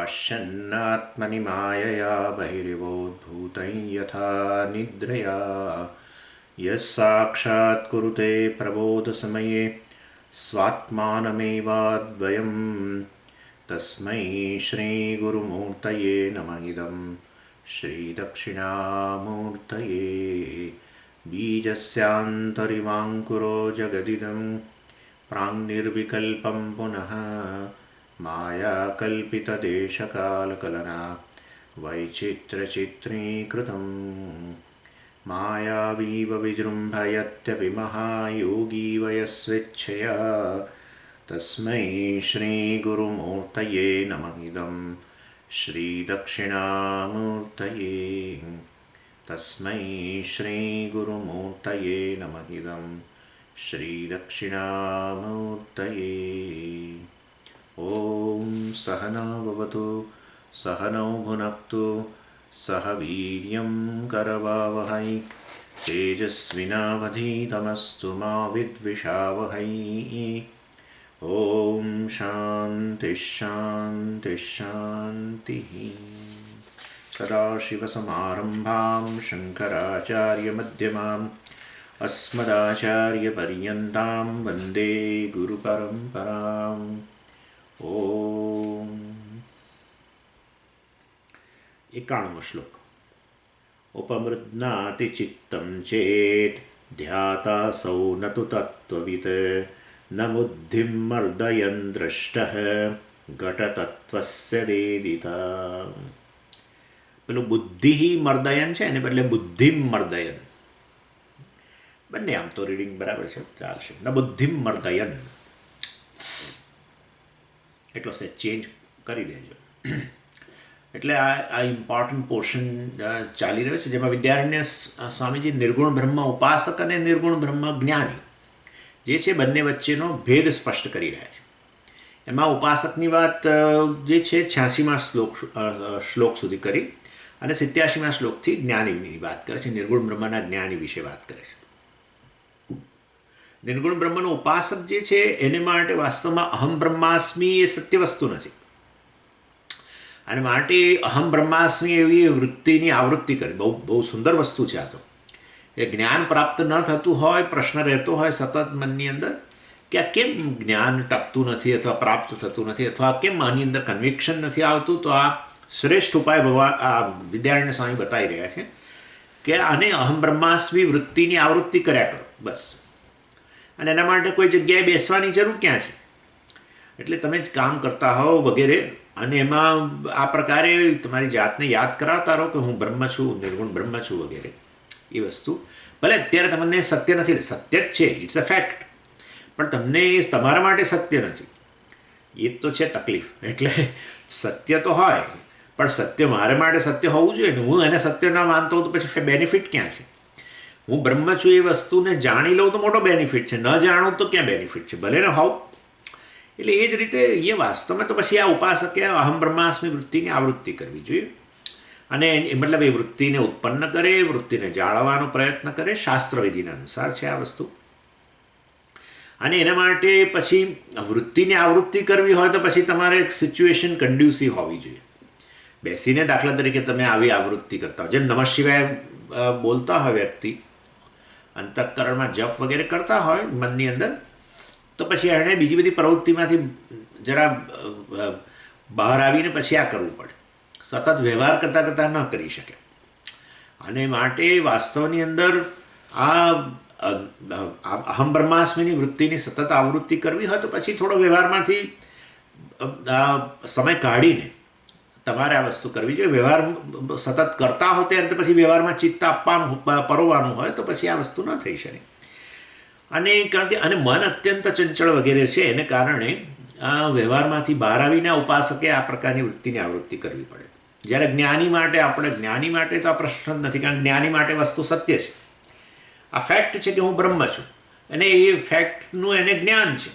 पश्यन्नात्मनि मायया बहिरिवोद्भूतं यथा निद्रया यः साक्षात् कुरुते प्रबोधसमये स्वात्मानमेवाद्वयं तस्मै श्रीगुरुमूर्तये नमः इदं श्रीदक्षिणामूर्तये बीजस्यान्तरिवाङ्कुरो जगदिदं प्राङ्निर्विकल्पं पुनः मायाकल्पितदेशकालकलना वैचित्र्यचित्रीकृतं मायावीव विजृम्भयत्यपि महायोगी वयस्वेच्छया तस्मै श्रीगुरुमूर्तये नमः इदं श्रीदक्षिणामूर्तये तस्मै श्रीगुरुमूर्तये नमः इदं श्रीदक्षिणामूर्तये। ॐ सहना भवतु सहनौ भुनक्तु सह वीर्यं करवावहै तेजस्विनावधीतमस्तु मा विद्विषावहै। ॐ शान्तिः शान्तिः शान्तिः। सदाशिवसमारम्भां शङ्कराचार्यमध्यमाम् अस्मदाचार्यपर्यन्तां वन्दे गुरुपरम्पराम्। ओम 91 श्लोक। उपमृद्नाति चित्तं चेत् ध्यातासौ न तु तत्त्ववित् न बुद्धिं मर्दयन् द्रष्टः घटतत्त्वस्य वेदिता। પેલું બુદ્ધિ મર્દયન છે એને બદલે બુદ્ધિમ મર્દયન. બંને આમ તો રીડિંગ બરાબર છે, ચાલશે. ન બુદ્ધિમ મર્દયન એટલો સે ચેન્જ કરી દેજો. એટલે આ ઇમ્પોર્ટન્ટ પોર્શન ચાલી રહ્યો છે જેમાં વિદ્યારણ્ય સ્વામીજી નિર્ગુણ બ્રહ્મ ઉપાસક અને નિર્ગુણ બ્રહ્મ જ્ઞાની જે છે બંને વચ્ચેનો ભેદ સ્પષ્ટ કરી રહ્યા છે. એમાં ઉપાસકની વાત જે છે 86મા શ્લોક સુધી કરી અને 87મા શ્લોકથી જ્ઞાનીની વાત કરે છે. નિર્ગુણ બ્રહ્મના જ્ઞાની વિશે વાત કરે છે. નિર્ગુણ બ્રહ્મનો ઉપાસક જે છે એને માટે વાસ્તવમાં અહમ બ્રહ્માસ્મી એ સત્ય વસ્તુ નથી, અને માટે અહમ બ્રહ્માસ્મી એવી વૃત્તિની આવૃત્તિ કરી. બહુ સુંદર વસ્તુ છે આ તો. એ જ્ઞાન પ્રાપ્ત ન થતું હોય, પ્રશ્ન રહેતો હોય સતત મનની અંદર કે આ કેમ જ્ઞાન ટકતું નથી અથવા પ્રાપ્ત થતું નથી અથવા કેમ આની અંદર કન્વિક્શન નથી આવતું. તો આ શ્રેષ્ઠ ઉપાય આ વિદ્યારણ્ય સ્વામી બતાવી રહ્યા છે કે આને અહમ બ્રહ્માસ્મી વૃત્તિની આવૃત્તિ કર્યા કરો બસ. અને એના માટે કોઈ જગ્યાએ બેસવાની જરૂર ક્યાં છે? એટલે તમે જ કામ કરતા હોવ વગેરે અને એમાં આ પ્રકારે તમારી જાતને યાદ કરાવતા રહો કે હું બ્રહ્મ છું, નિર્ગુણ બ્રહ્મ છું વગેરે. એ વસ્તુ ભલે અત્યારે તમને સત્ય નથી, સત્ય જ છે, ઇટ્સ અ ફેક્ટ, પણ તમને એ તમારા માટે સત્ય નથી. એ તો છે તકલીફ. એટલે સત્ય તો હોય પણ સત્ય મારા માટે સત્ય હોવું જોઈએ ને. હું એને સત્ય ના માનતો હોઉં તો પછી બેનિફિટ ક્યાં છે? હું બ્રહ્મ છું એ વસ્તુને જાણી લઉં તો મોટો બેનિફિટ છે, ન જાણું તો ક્યાં બેનિફિટ છે? ભલે ને હોવ. એટલે એ જ રીતે એ વાસ્તવમાં તો પછી આ ઉપાસકે અહમ બ્રહ્માસ્મી વૃત્તિની આવૃત્તિ કરવી જોઈએ અને મતલબ એ વૃત્તિને ઉત્પન્ન કરે, વૃત્તિને જાળવવાનો પ્રયત્ન કરે. શાસ્ત્રવિધિના અનુસાર છે આ વસ્તુ. અને એના માટે પછી વૃત્તિની આવૃત્તિ કરવી હોય તો પછી તમારે એક સિચ્યુએશન કન્ડ્યુસિવ હોવી જોઈએ. બેસીને દાખલા તરીકે તમે આવી આવૃત્તિ કરતા હો, જેમ નમઃ શિવાય બોલતા હોય વ્યક્તિ, અંતઃકરણમાં જપ વગેરે કરતા હોય મનની અંદર, તો પછી એણે બીજી બધી પ્રવૃત્તિમાંથી જરા બહાર આવીને પછી આ કરવું પડે. સતત વ્યવહાર કરતાં કરતાં ન કરી શકે. અને માટે વાસ્તવની અંદર આ અહમ બ્રહ્માસ્મીની વૃત્તિની સતત આવૃત્તિ કરવી હોય તો પછી થોડો વ્યવહારમાંથી સમય કાઢીને તમારે આ વસ્તુ કરવી જોઈએ. વ્યવહાર સતત કરતા હો ત્યારે પછી વ્યવહારમાં ચિત્ત આપવાનું પરોવાનું હોય તો પછી આ વસ્તુ ન થઈ શકે. અને કારણ કે અને મન અત્યંત ચંચળ વગેરે છે એને કારણે આ વ્યવહારમાંથી બહાર આવીને ઉપાસકે આ પ્રકારની વૃત્તિની આવૃત્તિ કરવી પડે. જ્યારે જ્ઞાની માટે તો આ પ્રશ્ન જ નથી, કારણ જ્ઞાની માટે વસ્તુ સત્ય છે. આ ફેક્ટ છે કે હું બ્રહ્મ છું અને એ ફેક્ટનું એને જ્ઞાન છે.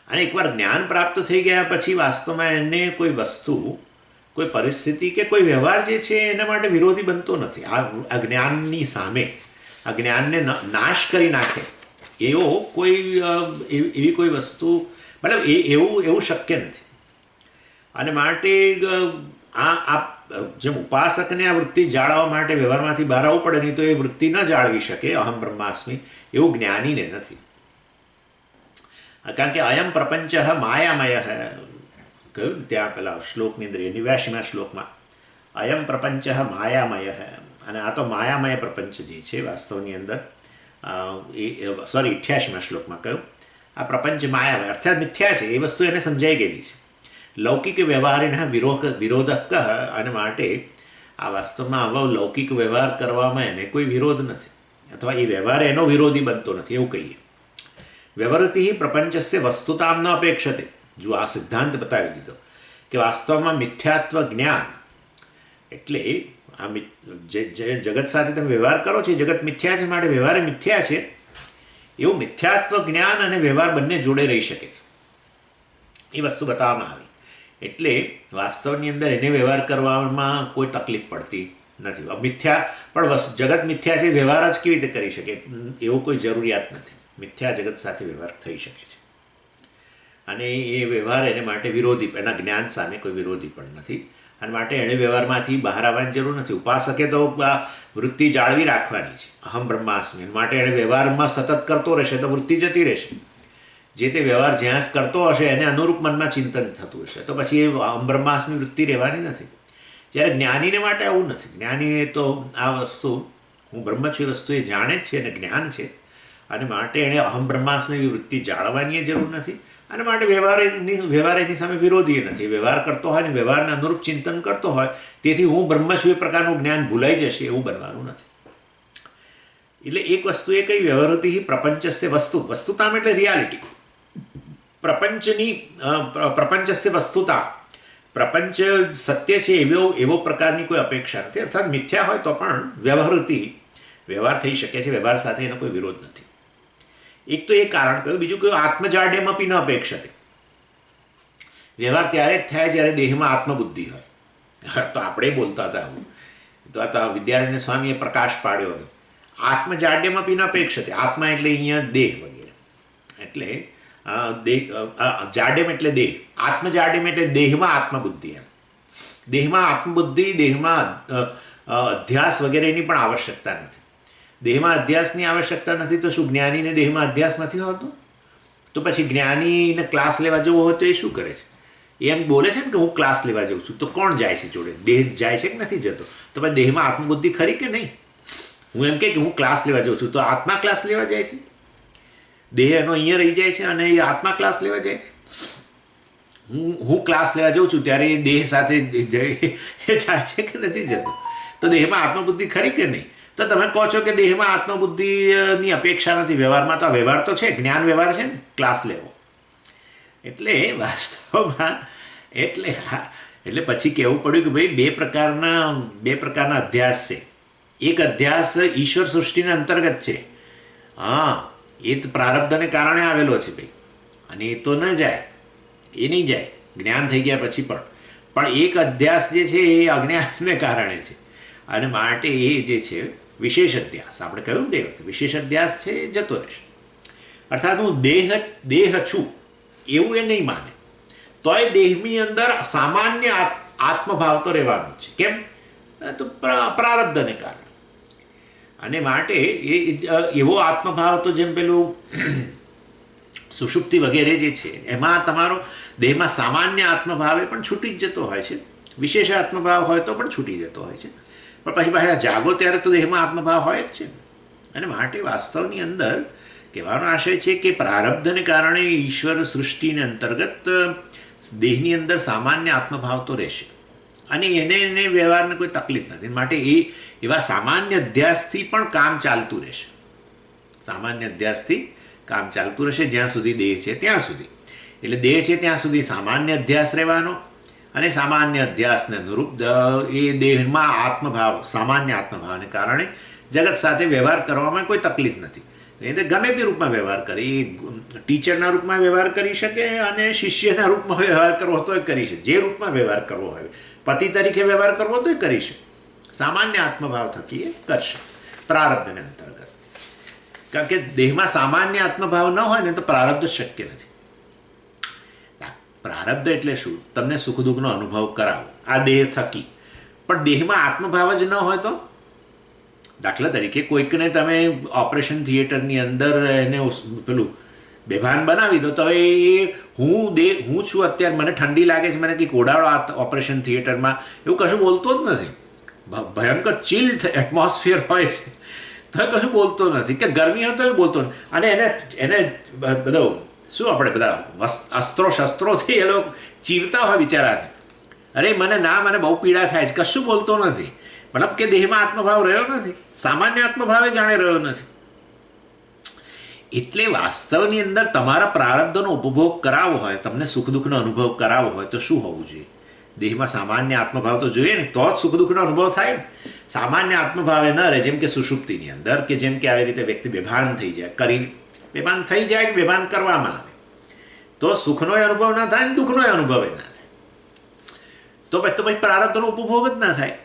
અને એકવાર જ્ઞાન પ્રાપ્ત થઈ ગયા પછી વાસ્તવમાં એને કોઈ વસ્તુ, કોઈ પરિસ્થિતિ કે કોઈ વ્યવહાર જે છે એના માટે વિરોધી બનતો નથી. આ જ્ઞાનની સામે આ જ્ઞાનને નાશ કરી નાખે એવી કોઈ વસ્તુ, મતલબ એવું શક્ય નથી. અને માટે આ જેમ ઉપાસકને આ વૃત્તિ જાળવવા માટે વ્યવહારમાંથી બહાર આવવું પડે, નહીં તો એ વૃત્તિ ન જાળવી શકે અહમ બ્રહ્માસ્મિ, એવું જ્ઞાનીને નથી. કારણ કે અયમ પ્રપંચ માયામય કહ્યું ને ત્યાં પેલા શ્લોકની અંદર 89મા શ્લોકમાં, અયમ પ્રપંચ માયામય, અને આ તો માયામય પ્રપંચ જે છે વાસ્તવની અંદર, 88મા શ્લોકમાં કહ્યું આ પ્રપંચ માયામય અર્થાત મિથ્યા છે, એ વસ્તુ એને સમજાઈ ગયેલી છે. લૌકિક વ્યવહારીના વિરોધક, અને માટે આ વાસ્તવમાં આવા લૌકિક વ્યવહાર કરવામાં એને કોઈ વિરોધ નથી, અથવા એ વ્યવહાર એનો વિરોધી બનતો નથી એવું કહીએ. વ્યવહૃતિ પ્રપંચસ્ય વસ્તુતામ ન અપેક્ષતે. જો આ સિદ્ધાંત બતાવી દીધો કે વાસ્તવમાં મિથ્યાત્વ જ્ઞાન એટલે આ જે જગત સાથે તમે વ્યવહાર કરો છો એ જગત મિથ્યા છે, માટે વ્યવહાર મિથ્યા છે, એવું મિથ્યાત્વ જ્ઞાન અને વ્યવહાર બંને જોડે રહી શકે છે, એ વસ્તુ બતાવવામાં આવી. એટલે વાસ્તવની અંદર એને વ્યવહાર કરવામાં કોઈ તકલીફ પડતી નથી. મિથ્યા પણ જગત મિથ્યા છે, વ્યવહાર જ કેવી રીતે કરી શકે એવો કોઈ જરૂરિયાત નથી. મિથ્યા જગત સાથે વ્યવહાર થઈ શકે છે, અને એ વ્યવહાર એને માટે વિરોધી, એના જ્ઞાન સામે કોઈ વિરોધી પણ નથી, અને માટે એણે વ્યવહારમાંથી બહાર આવવાની જરૂર નથી. ઉપાસકે તો આ વૃત્તિ જાળવી રાખવાની છે, અહમ બ્રહ્માસ્મિ, માટે એણે વ્યવહારમાં સતત કરતો રહેશે તો વૃત્તિ જતી રહેશે. જે તે વ્યવહાર જ્યાં કરતો હશે એને અનુરૂપ મનમાં ચિંતન થતું હશે, તો પછી એ અહમ બ્રહ્માસ્મિ વૃત્તિ રહેવાની નથી. જ્યારે જ્ઞાનીને માટે આવું નથી. જ્ઞાનીએ તો આ વસ્તુ હું બ્રહ્મ છું એ વસ્તુ એ જાણે જ છે અને જ્ઞાન છે, અને માટે એણે અહમ બ્રહ્માસ્મિ વૃત્તિ જાળવવાની જરૂર નથી, અને માટે વ્યવહાર એની સામે વિરોધી નથી. વ્યવહાર કરતો હોય ને વ્યવહારને અનુરૂપ ચિંતન કરતો હોય, તેથી હું બ્રહ્મ છું એ પ્રકારનું જ્ઞાન ભૂલાઈ જશે એવું બનવાનું નથી. એટલે એક વસ્તુ એ કઈ વ્યવહૃતિ પ્રપંચસ્ય વસ્તુતામ એટલે રિયાલિટી, પ્રપંચસ્ય વસ્તુતા, પ્રપંચ સત્ય છે એવો પ્રકારની કોઈ અપેક્ષા નથી. અર્થાત મિથ્યા હોય તો પણ વ્યવહાર થઈ શકે છે, વ્યવહાર સાથે એનો કોઈ વિરોધ નથી. એક તો એ કારણ કહ્યું. બીજું કહ્યું આત્મજાડ્યમપી ન અપેક્ષતે. વ્યવહાર ત્યારે જ થાય જ્યારે દેહમાં આત્મબુદ્ધિ હોય. તો આપણે બોલતા હતા હું તો આ વિદ્યારણ્ય સ્વામીએ પ્રકાશ પાડ્યો હવે, આત્મજાડ્યમપી ન અપેક્ષતે. આત્મા એટલે અહીંયા દેહ વગેરે, એટલે જાડ્યમ એટલે દેહ, આત્મજાડ્યમ એટલે દેહમાં આત્મબુદ્ધિ. એમ દેહમાં આત્મબુદ્ધિ, દેહમાં અધ્યાસ વગેરેની પણ આવશ્યકતા નથી. દેહમાં અધ્યાસની આવશ્યકતા નથી તો શું જ્ઞાનીને દેહમાં અધ્યાસ નથી હોતો? તો પછી જ્ઞાનીને ક્લાસ લેવા જવો હોય તો એ શું કરે છે? એમ બોલે છે ને કે હું ક્લાસ લેવા જાઉં છું, તો કોણ જાય છે જોડે? દેહ જાય છે કે નથી જતો? તો પછી દેહમાં આત્મબુદ્ધિ ખરી કે નહીં? હું એમ કે હું ક્લાસ લેવા જાઉં છું, તો આત્મા ક્લાસ લેવા જાય છે? દેહ એનો અહીંયા રહી જાય છે અને એ આત્મા ક્લાસ લેવા જાય છે? હું ક્લાસ લેવા જાઉં છું ત્યારે એ દેહ સાથે જાય છે કે નથી જતો? તો દેહમાં આત્મબુદ્ધિ ખરી કે નહીં? તો તમે કહો છો કે દેહમાં આત્મબુદ્ધિની અપેક્ષા નથી, વ્યવહારમાં તો આ વ્યવહાર તો છે, જ્ઞાન વ્યવહાર છે ને, ક્લાસ લેવો. એટલે વાસ્તવમાં એટલે પછી કહેવું પડ્યું કે ભાઈ બે પ્રકારના અધ્યાસ છે. એક અધ્યાસ ઈશ્વર સૃષ્ટિના અંતર્ગત છે, હા, એ તો પ્રારબ્ધને કારણે આવેલો છે ભાઈ, અને એ તો ન જાય, એ નહીં જાય જ્ઞાન થઈ ગયા પછી પણ એક અધ્યાસ જે છે એ અજ્ઞાનને કારણે છે, અને માટે એ જે છે વિશેષ અધ્યાસ, આપણે કહ્યું તે વખતે વિશેષ અધ્યાસ છે એ જતો રહેશે. અર્થાત હું દેહ છું એવું એ નહીં માને, તોય દેહની અંદર સામાન્ય આત્મભાવ તો રહેવાનો છે. કેમ? તો પ્રારબ્ધને કારણે. અને માટે એવો આત્મભાવ તો જેમ પેલું સુષુપ્તિ વગેરે જે છે એમાં તમારો દેહમાં સામાન્ય આત્મભાવ એ પણ છૂટી જ જતો હોય છે, વિશેષ આત્મભાવ હોય તો પણ છૂટી જતો હોય છે, પણ પછી પાછા જાગો ત્યારે તો દેહમાં આત્મભાવ હોય જ છે. અને માટે વાસ્તવની અંદર કહેવાનો આશય છે કે પ્રારબ્ધને કારણે ઈશ્વર સૃષ્ટિને અંતર્ગત દેહની અંદર સામાન્ય આત્મભાવ તો રહેશે, અને એને વ્યવહારને કોઈ તકલીફ નથી. માટે એવા સામાન્ય અધ્યાસથી પણ કામ ચાલતું રહેશે, સામાન્ય અધ્યાસથી કામ ચાલતું રહેશે જ્યાં સુધી દેહ છે ત્યાં સુધી. એટલે દેહ છે ત્યાં સુધી સામાન્ય અધ્યાસ રહેવાનો, અને સામાન્ય અધ્યાસને અનુરૂપ એ દેહમાં આત્મભાવ, સામાન્ય આત્મભાવને કારણે જગત સાથે વ્યવહાર કરવામાં કોઈ તકલીફ નથી. એટલે ગમે તે રૂપમાં વ્યવહાર કરે, એ ટીચરના રૂપમાં વ્યવહાર કરી શકે અને શિષ્યના રૂપમાં વ્યવહાર કરવો તોય કરી શકે, જે રૂપમાં વ્યવહાર કરવો હોય, પતિ તરીકે વ્યવહાર કરવો તોય કરી શકે, સામાન્ય આત્મભાવ થકી એ કરશે પ્રારબ્ધને અંતર્ગત. કારણ કે દેહમાં સામાન્ય આત્મભાવ ન હોય ને તો પ્રારબ્ધ શક્ય નથી. પ્રારબ્ધ એટલે શું? તમને સુખ દુઃખનો અનુભવ કરાવો આ દેહ થકી, પણ દેહમાં આત્મભાવ જ ન હોય તો? દાખલા તરીકે કોઈકને તમે ઓપરેશન થિયેટરની અંદર એને પેલું બેભાન બનાવી દો, તો હવે એ હું છું અત્યારે, મને ઠંડી લાગે છે, મને કંઈક ઓડાડો આ ઓપરેશન થિયેટરમાં, એવું કશું બોલતો જ નથી. ભયંકર ચિલ્ડ એટમોસ્ફિયર હોય છે તો કશું બોલતો નથી, કે ગરમી હોય તો એ બોલતો નથી. અને એને બધો શું આપણે બધા અસ્ત્રો શસ્ત્રોથી એ લોકો ચીરતા હોય બિચારાને, અરે મને બહુ પીડા થાય છે, કશું બોલતો નથી. મતલબ કે દેહમાં આત્મભાવ રહ્યો નથી, સામાન્ય આત્મભાવે જાણે રહ્યો નથી. એટલે વાસ્તવની અંદર તમારા પ્રારબ્ધનો ઉપભોગ કરાવવો હોય, તમને સુખ દુઃખનો અનુભવ કરાવવો હોય તો શું હોવું જોઈએ? દેહમાં સામાન્ય આત્મભાવ તો જોઈએ ને, તો જ સુખ દુઃખનો અનુભવ થાય ને. સામાન્ય આત્મભાવે ન રહે, જેમ કે સુષુપ્તિની અંદર, કે જેમ કે આવી રીતે વ્યક્તિ બેભાન થઈ જાય, બેભાન થઈ જાય કે બેભાન કરવામાં આવે, તો સુખનો અનુભવ ના થાય ને દુઃખનો અનુભવ ના થાય, તો પછી પ્રારબ્ધનો ઉપભોગ જ ના થાય.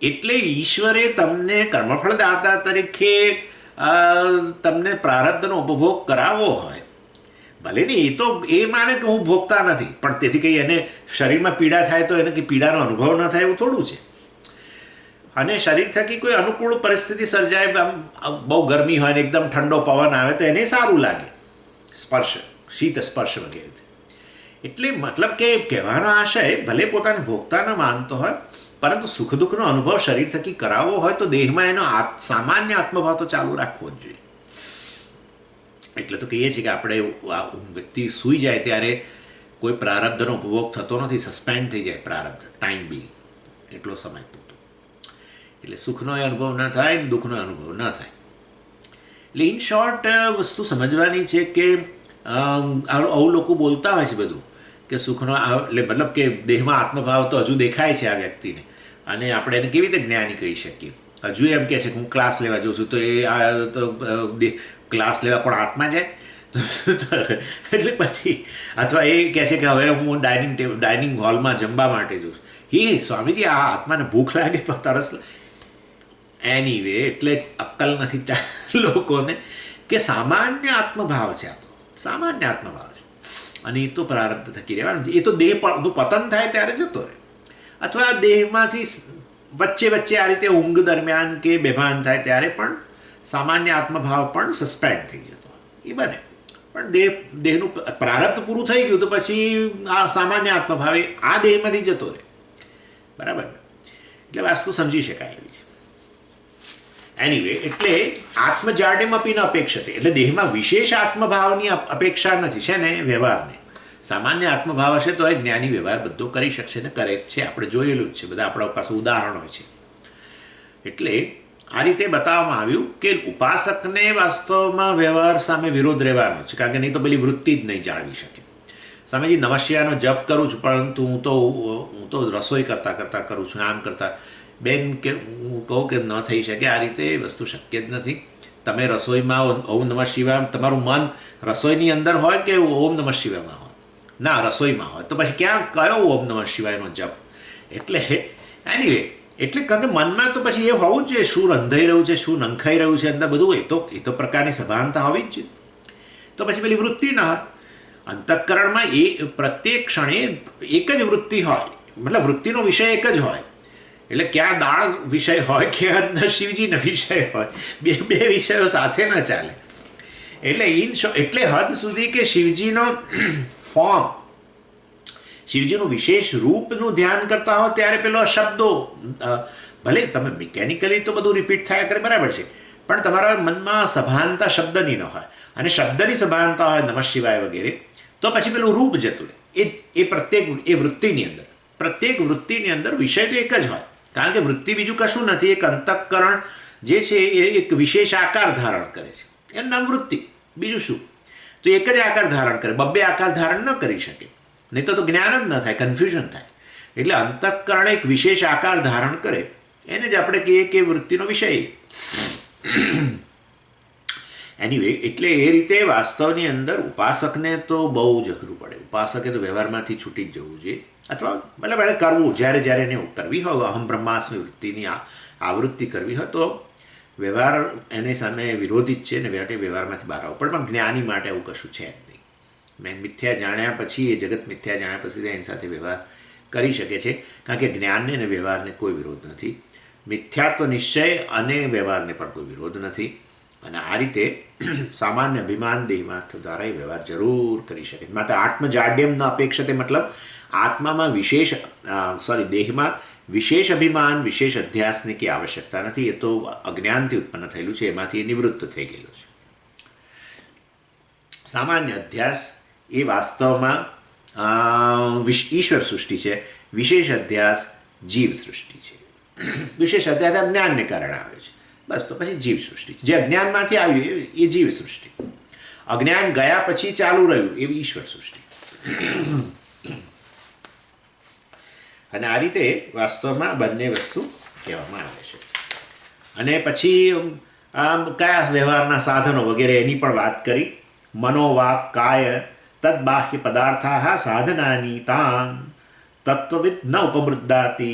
એટલે ઈશ્વરે તમને કર્મફળદાતા તરીકે તમને પ્રારબ્ધનો ઉપભોગ કરાવવો હોય, ભલે ને એ માને કે હું ભોગતા નથી, પણ તેથી કંઈ એને શરીરમાં પીડા થાય તો એને કંઈ પીડાનો અનુભવ ન થાય એવું થોડું છે. અને શરીર થકી કોઈ અનુકૂળ પરિસ્થિતિ સર્જાય, આમ બહુ ગરમી હોય ને એકદમ ઠંડો પવન આવે તો એને સારું લાગે, શીત સ્પર્શ વગેરે. એટલે મતલબ કે કહેવાનો આશય, ભલે પોતાને ભોગતા ન માનતો હોય, પરંતુ સુખ દુઃખનો અનુભવ શરીર થકી કરાવવો હોય તો દેહમાં એનો સામાન્ય આત્મભાવ તો ચાલુ રાખવો જ જોઈએ. એટલે તો કહીએ છીએ કે આપણે વ્યક્તિ સૂઈ જાય ત્યારે કોઈ પ્રારબ્ધનો ઉપભોગ થતો નથી, સસ્પેન્ડ થઈ જાય પ્રારબ્ધ, ટાઈમ બી એટલો સમય પૂરતો. એટલે સુખનો અનુભવ ન થાય, દુઃખનો અનુભવ ન થાય. એટલે ઇન શોર્ટ વસ્તુ સમજવાની છે કે આવું લોકો બોલતા હોય છે બધું, કે સુખનો એટલે મતલબ કે દેહમાં આત્મભાવ તો હજુ દેખાય છે આ વ્યક્તિને, અને આપણે એને કેવી રીતે જ્ઞાની કહી શકીએ? હજુ એમ કહે છે કે હું ક્લાસ લેવા જાઉં છું, તો એ ક્લાસ લેવા કોણ આત્મા જાય? એટલે પછી અથવા એ કહે છે કે હવે હું ડાઇનિંગ હોલમાં જમવા માટે જઉં છું, સ્વામીજી આ આત્માને ભૂખ લાગે તો તરસ. એનીવે, એટલે અક્કલ નથી લોકોને કે સામાન્ય આત્મભાવ છે, આ તો સામાન્ય આત્મભાવ છે, અને એ તો પ્રારબ્ધ થકી રહેવાનું. એ તો દેહનું પતન થાય ત્યારે જતો રહે, અથવા દેહમાંથી વચ્ચે આ રીતે ઊંઘ દરમિયાન કે બેભાન થાય ત્યારે પણ સામાન્ય આત્મભાવ પણ સસ્પેન્ડ થઈ જતો એ બને. પણ દેહનું પ્રારબ્ધ પૂરું થઈ ગયું તો પછી આ સામાન્ય આત્મભાવે આ દેહમાંથી જતો રહે, બરાબર? એટલે વાસ્તુ સમજી શકાય એવી છે. એનીવે, એટલે આત્મજાડેમ અપી ન અપેક્ષતે, એટલે દેહમાં વિશેષ આત્મભાવની અપેક્ષા નથી, છે ને વ્યવહારને. સામાન્ય આત્મભાવ હશે તો એ જ્ઞાની વ્યવહાર બધો કરી શકશે ને કરે જ છે, આપણે જોયેલું જ છે, બધા આપણા પાસે ઉદાહરણો છે. એટલે આ રીતે બતાવવામાં આવ્યું કે ઉપાસકને વાસ્તવમાં વ્યવહાર સામે વિરોધ રહેવાનો છે, કારણ કે નહીં તો પેલી વૃત્તિ જ નહીં જાળવી શકે. સ્વામીજી નમસ્યાનો જપ કરું છું, પરંતુ હું તો રસોઈ કરતાં કરું છું, આમ કરતાં. બેન, કે હું કહું કે ન થઈ શકે, આ રીતે વસ્તુ શક્ય જ નથી. તમે રસોઈમાં ઓમ નમઃ શિવાય, તમારું મન રસોઈની અંદર હોય કે ઓમ નમઃ શિવાયમાં હોય? ના, રસોઈમાં હોય. તો પછી ક્યાં કયો ઓમ નમઃ શિવાયનો જપ? એટલે એનીવે, એટલે કારણ કે મનમાં તો પછી એ હોવું જ જોઈએ, શું રંધાઈ રહ્યું છે, શું નંખાઈ રહ્યું છે અંદર, બધું એ તો પ્રકારની સભાનતા હોવી જ જોઈએ. તો પછી પેલી વૃત્તિ ના હોય. અંતઃકરણમાં એ પ્રત્યેક ક્ષણે એક જ વૃત્તિ હોય, મતલબ વૃત્તિનો વિષય એક જ હોય. એટલે ક્યાં દાળ વિષય હોય, ક્યાં અંદર શિવજીનો વિષય હોય, બે વિષયો સાથે ન ચાલે. એટલે હદ સુધી કે શિવજીનો ફોર્મ, શિવજીનું વિશેષ રૂપનું ધ્યાન કરતા હો ત્યારે પેલો શબ્દો, ભલે તમે મિકેનિકલી તો બધું રિપીટ થયા કરે, બરાબર છે, પણ તમારા મનમાં સભાનતા શબ્દની ન હોય, અને શબ્દની સભાનતા હોય નમઃ શિવાય વગેરે, તો પછી પેલું રૂપ જતું રહે. એ પ્રત્યેક વૃત્તિની અંદર વિષય તો એક જ હોય, કારણ કે વૃત્તિ બીજું કશું નથી, એક અંતઃકરણ જે છે એ એક વિશેષ આકાર ધારણ કરે છે, એનું નામ વૃત્તિ, બીજું શું? તો એક જ આકાર ધારણ કરે, બબ્બે આકાર ધારણ ન કરી શકે, નહીં તો જ્ઞાન જ ન થાય, કન્ફ્યુઝન થાય. એટલે અંતઃકરણ એક વિશેષ આકાર ધારણ કરે, એને જ આપણે કહીએ કે વૃત્તિનો વિષય. એનીવે, એટલે એ રીતે વાસ્તવની અંદર ઉપાસકને તો બહુ જ અઘરું પડે. ઉપાસકે તો વ્યવહારમાંથી છૂટી જ જવું જોઈએ, અથવા મતલબ એને કરવું, જ્યારે એને કરવી હોય અહમ બ્રહ્માસ્મિ વૃત્તિની આવૃત્તિ કરવી હોય તો વ્યવહાર એની સામે વિરોધી જ છે, ને વ્યવહારમાંથી બહાર આવવું પડે. પણ જ્ઞાની માટે આવું કશું છે જ નહીં. મેં મિથ્યા જાણ્યા પછી, એ જગત મિથ્યા જાણ્યા પછી એની સાથે વ્યવહાર કરી શકે છે, કારણ કે જ્ઞાનને અને વ્યવહારને કોઈ વિરોધ નથી. મિથ્યાત્વ નિશ્ચય અને વ્યવહારને પણ કોઈ વિરોધ નથી. અને આ રીતે સામાન્ય અભિમાન દેહમાર્થ દ્વારા એ વ્યવહાર જરૂર કરી શકે. માત્ર આત્મજાડ્યમ ન અપેક્ષતે, મતલબ આત્મામાં દેહમાં વિશેષ અભિમાન, વિશેષ અધ્યાસની કે આવશ્યકતા નથી. એ તો અજ્ઞાનથી ઉત્પન્ન થયેલું છે, એમાંથી એ નિવૃત્ત થઈ ગયેલું છે. સામાન્ય અધ્યાસ એ વાસ્તવમાં ઈશ્વર સૃષ્ટિ છે, વિશેષ અધ્યાસ જીવ સૃષ્ટિ છે. વિશેષ અધ્યાસ જ્ઞાનને કારણે આવે છે, બસ. તો પછી જીવ સૃષ્ટિ જે અજ્ઞાનમાંથી આવ્યું એ જીવ સૃષ્ટિ. અજ્ઞાન ગયા પછી ચાલુ રહ્યું એવી ઈશ્વર સૃષ્ટિ. અને આ રીતે વાસ્તવમાં બંને વસ્તુ કહેવામાં આવે છે. અને પછી કયા વ્યવહારના સાધનો વગેરે એની પણ વાત કરી. મનોવાક કાય તદ્બાહ્ય પદાર્થા સાધનાની તાન તત્વવિદ ન ઉપમૃદ્દાતિ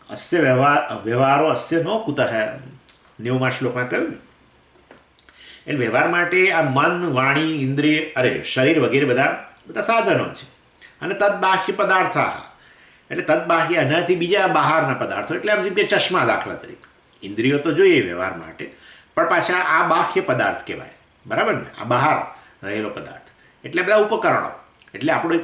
અસ્ય વ્યવહારો અસ્ય નો કુતઃ. 90મા શ્લોકમાં કહ્યું ને, એટલે વ્યવહાર માટે આ મન, વાણી, ઇન્દ્રિય, શરીર વગેરે બધા સાધનો છે. અને તદ્બાહ્ય પદાર્થા, એટલે તદ્બાહ્ય એનાથી બીજા બહારના પદાર્થો, એટલે આમ જેમ કે ચશ્મા દાખલા તરીકે. ઇન્દ્રિયો તો જોઈએ વ્યવહાર માટે, પણ પાછા આ બાહ્ય પદાર્થ કહેવાય, બરાબર ને? આ બહાર રહેલો પદાર્થ એટલે બધા ઉપકરણો. એટલે આપણે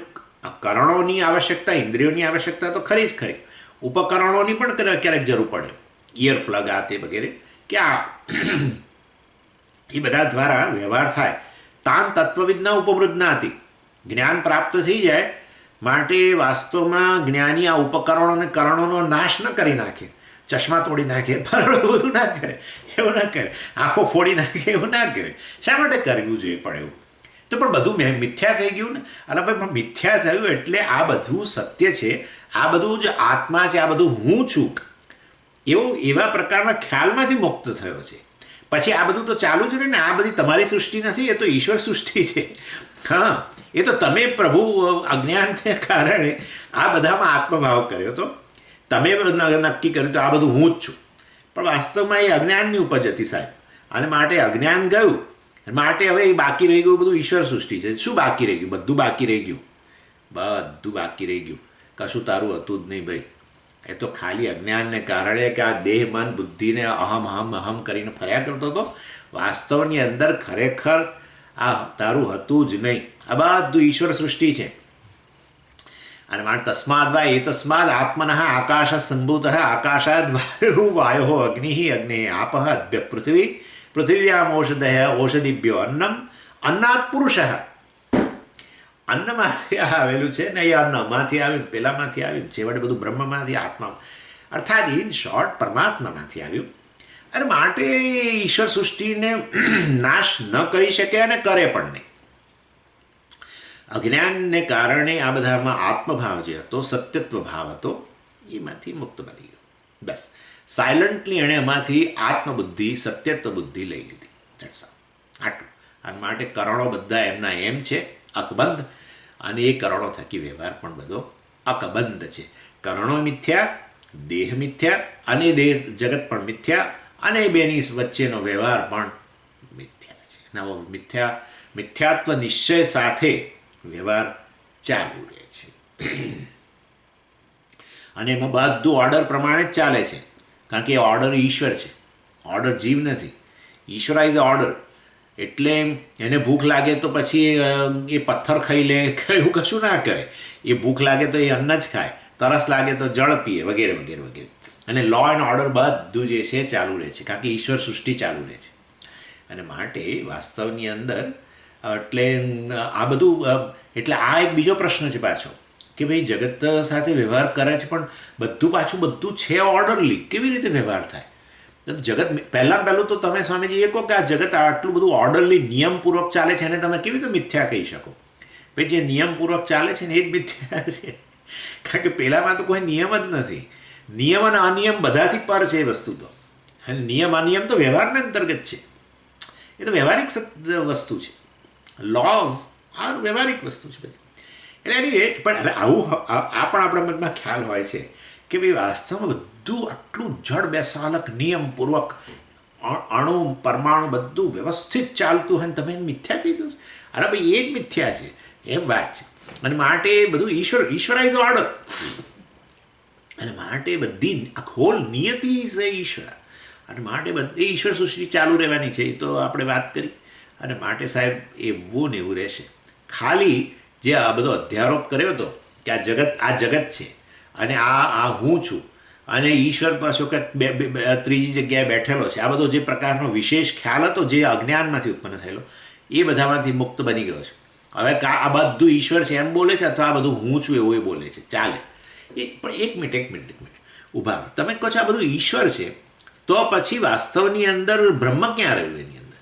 કરણોની આવશ્યકતા, ઇન્દ્રિયોની આવશ્યકતા તો ખરી જ ખરી, ઉપકરણોની પણ ક્યારેક જરૂર પડે. ઇયર પ્લગ આ તે વગેરે, કે આ એ બધા દ્વારા વ્યવહાર થાય. તાન તત્વવિદના ઉપમૃદ્નાતિ, જ્ઞાન પ્રાપ્ત થઈ જાય માટે વાસ્તવમાં જ્ઞાની આ ઉપકરણો અને કરણોનો નાશ ન કરી નાખે. ચશ્મા તોડી નાખે, બધું ના કરે, એવું ના કરે. આંખો ફોડી નાખે, એવું ના કરે. શા માટે કરવું જોઈએ પણ એવું? તો પણ બધું મિથ્યા થઈ ગયું ને. અને ભાઈ પણ મિથ્યા થયું એટલે આ બધું સત્ય છે, આ બધું જ આત્મા છે, આ બધું હું છું, એવા પ્રકારના ખ્યાલમાંથી મુક્ત થયો છે. પછી આ બધું તો ચાલુ જ રહે ને. આ બધી તમારી સૃષ્ટિ નથી, એ તો ઈશ્વર સૃષ્ટિ છે. હા, એ તો તમે પ્રભુ અજ્ઞાનને કારણે આ બધામાં આત્મભાવ કર્યો હતો, તમે નક્કી કર્યું તો આ બધું હું જ છું. પણ વાસ્તવમાં એ અજ્ઞાનની ઉપજ હતી સાહેબ. અને માટે અજ્ઞાન ગયું, માટે હવે એ બાકી રહી ગયું બધું ઈશ્વર સૃષ્ટિ છે. શું બાકી રહી ગયું? બધું બાકી રહી ગયું, બધું બાકી રહી ગયું. કશું તારું હતું જ નહીં ભાઈ. એ તો ખાલી અજ્ઞાનને કારણે કે આ દેહ, મન, બુદ્ધિને અહમ અહમ અહમ કરીને ફર્યા કરતો હતો. વાસ્તવની અંદર ખરેખર આ તારું હતું જ નહીં. આ બધું ઈશ્વર સૃષ્ટિ છે. અને માટે તસ્માદ વા એ તસ્માદ આત્મન આકાશ સંભૂત આકાશાદ વાયો અગ્નિ અગ્નિ આપ અદ્ય પૃથ્વી પૃથિવ્યામ ઔષધય ઔષધિભ્યો અન્નમ અન્નાત પુરુષ. અન્નમાંથી આવેલું છે ને, એ અન્નમાંથી આવ્યું, પેલામાંથી આવ્યું, છેવટે બધું બ્રહ્મમાંથી, આત્મા, અર્થાત ઇન શોર્ટ પરમાત્મામાંથી આવ્યું. અને માટે ઈશ્વર સૃષ્ટિને નાશ ન કરી શકે અને કરે પણ નહીં. અજ્ઞાનને કારણે આ બધામાં આત્મભાવ જે હતો, સત્યત્વ ભાવ હતો, એમાંથી મુક્ત બની ગયો. બસ સાયલન્ટલી એણે એમાંથી આત્મબુદ્ધિ, સત્યત્વ બુદ્ધિ લઈ લીધી. આટલું. અને માટે કરણો બધા એમના એમ છે અકબંધ, અને એ કરણો થકી વ્યવહાર પણ બધો અકબંધ છે. કરણો મિથ્યા, દેહ મિથ્યા, અને દેહ જગત પણ મિથ્યા, અને બેની વચ્ચેનો વ્યવહાર પણ મિથ્યા છે. નવો મિથ્યાત્વ નિશ્ચય સાથે વ્યવહાર ચાલુ રહે છે. અને એમાં બધું ઓર્ડર પ્રમાણે જ ચાલે છે, કારણ કે એ ઓર્ડર ઈશ્વર છે, ઓર્ડર જીવ નથી. ઈશ્વરાઇઝ ઓર્ડર. એટલે એને ભૂખ લાગે તો પછી એ પથ્થર ખાઈ લે, એવું કશું ના કરે. એ ભૂખ લાગે તો એ અન્ન જ ખાય, તરસ લાગે તો જળ પીએ, વગેરે વગેરે વગેરે. અને લો એન્ડ ઓર્ડર બધું જે છે ચાલુ રહે છે, કારણ કે ઈશ્વર સૃષ્ટિ ચાલુ રહે છે. અને માટે વાસ્તવની અંદર એટલે આ બધું, એટલે આ એક બીજો પ્રશ્ન છે પાછો, કે ભાઈ જગત સાથે વ્યવહાર કરે છે પણ બધું છે ઓર્ડરલી, કેવી રીતે વ્યવહાર થાય? જગત પહેલું તો તમે સ્વામીજી એ કહો કે આ જગત આટલું બધું ઓર્ડરલી નિયમપૂર્વક ચાલે છે, એને તમે કેવી રીતે મિથ્યા કહી શકો? ભાઈ જે નિયમપૂર્વક ચાલે છે ને એ જ મિથ્યા છે, કારણ કે પહેલાંમાં તો કોઈ નિયમ જ નથી. નિયમ અને અનિયમ બધાથી પર છે એ વસ્તુ તો. અને નિયમ અનિયમ તો વ્યવહારના અંતર્ગત છે, એ તો વ્યવહારિક વસ્તુ છે. લોઝ આ વ્યવહારિક વસ્તુ છે બધી. એટલે એની વેટ પણ આવું આ પણ આપણા મનમાં ખ્યાલ હોય છે કે ભાઈ વાસ્તવમાં બધું આટલું જડ બેસાલક નિયમપૂર્વક અણુ પરમાણુ બધું વ્યવસ્થિત ચાલતું હોય ને તમે એને મિથ્યા કીધું. અરે ભાઈ એ જ મિથ્યા છે. એમ વાત છે. અને માટે બધું ઈશ્વરાઇઝ ઓર્ડર, અને માટે બધી હોલ નિયતિ ઇઝ એ ઈશ્વર, અને માટે બધી ઈશ્વર સૃષ્ટિ ચાલુ રહેવાની છે. એ તો આપણે વાત કરી. અને માટે સાહેબ એવું ને એવું રહેશે. ખાલી જે આ બધો અધ્યારોપ કર્યો હતો કે આ જગત છે અને આ હું છું અને ઈશ્વર પાછો કે ત્રીજી જગ્યાએ બેઠેલો છે, આ બધો જે પ્રકારનો વિશેષ ખ્યાલ હતો જે અજ્ઞાનમાંથી ઉત્પન્ન થયેલો, એ બધામાંથી મુક્ત બની ગયો છે. હવે આ બધું ઈશ્વર છે એમ બોલે છે અથવા આ બધું હું છું એવું એ બોલે છે, ચાલે. પણ એક મિનિટ ઊભા રહો. તમે કહો છો આ બધું ઈશ્વર છે, તો પછી વાસ્તવની અંદર બ્રહ્મ ક્યાં રહ્યું? એની અંદર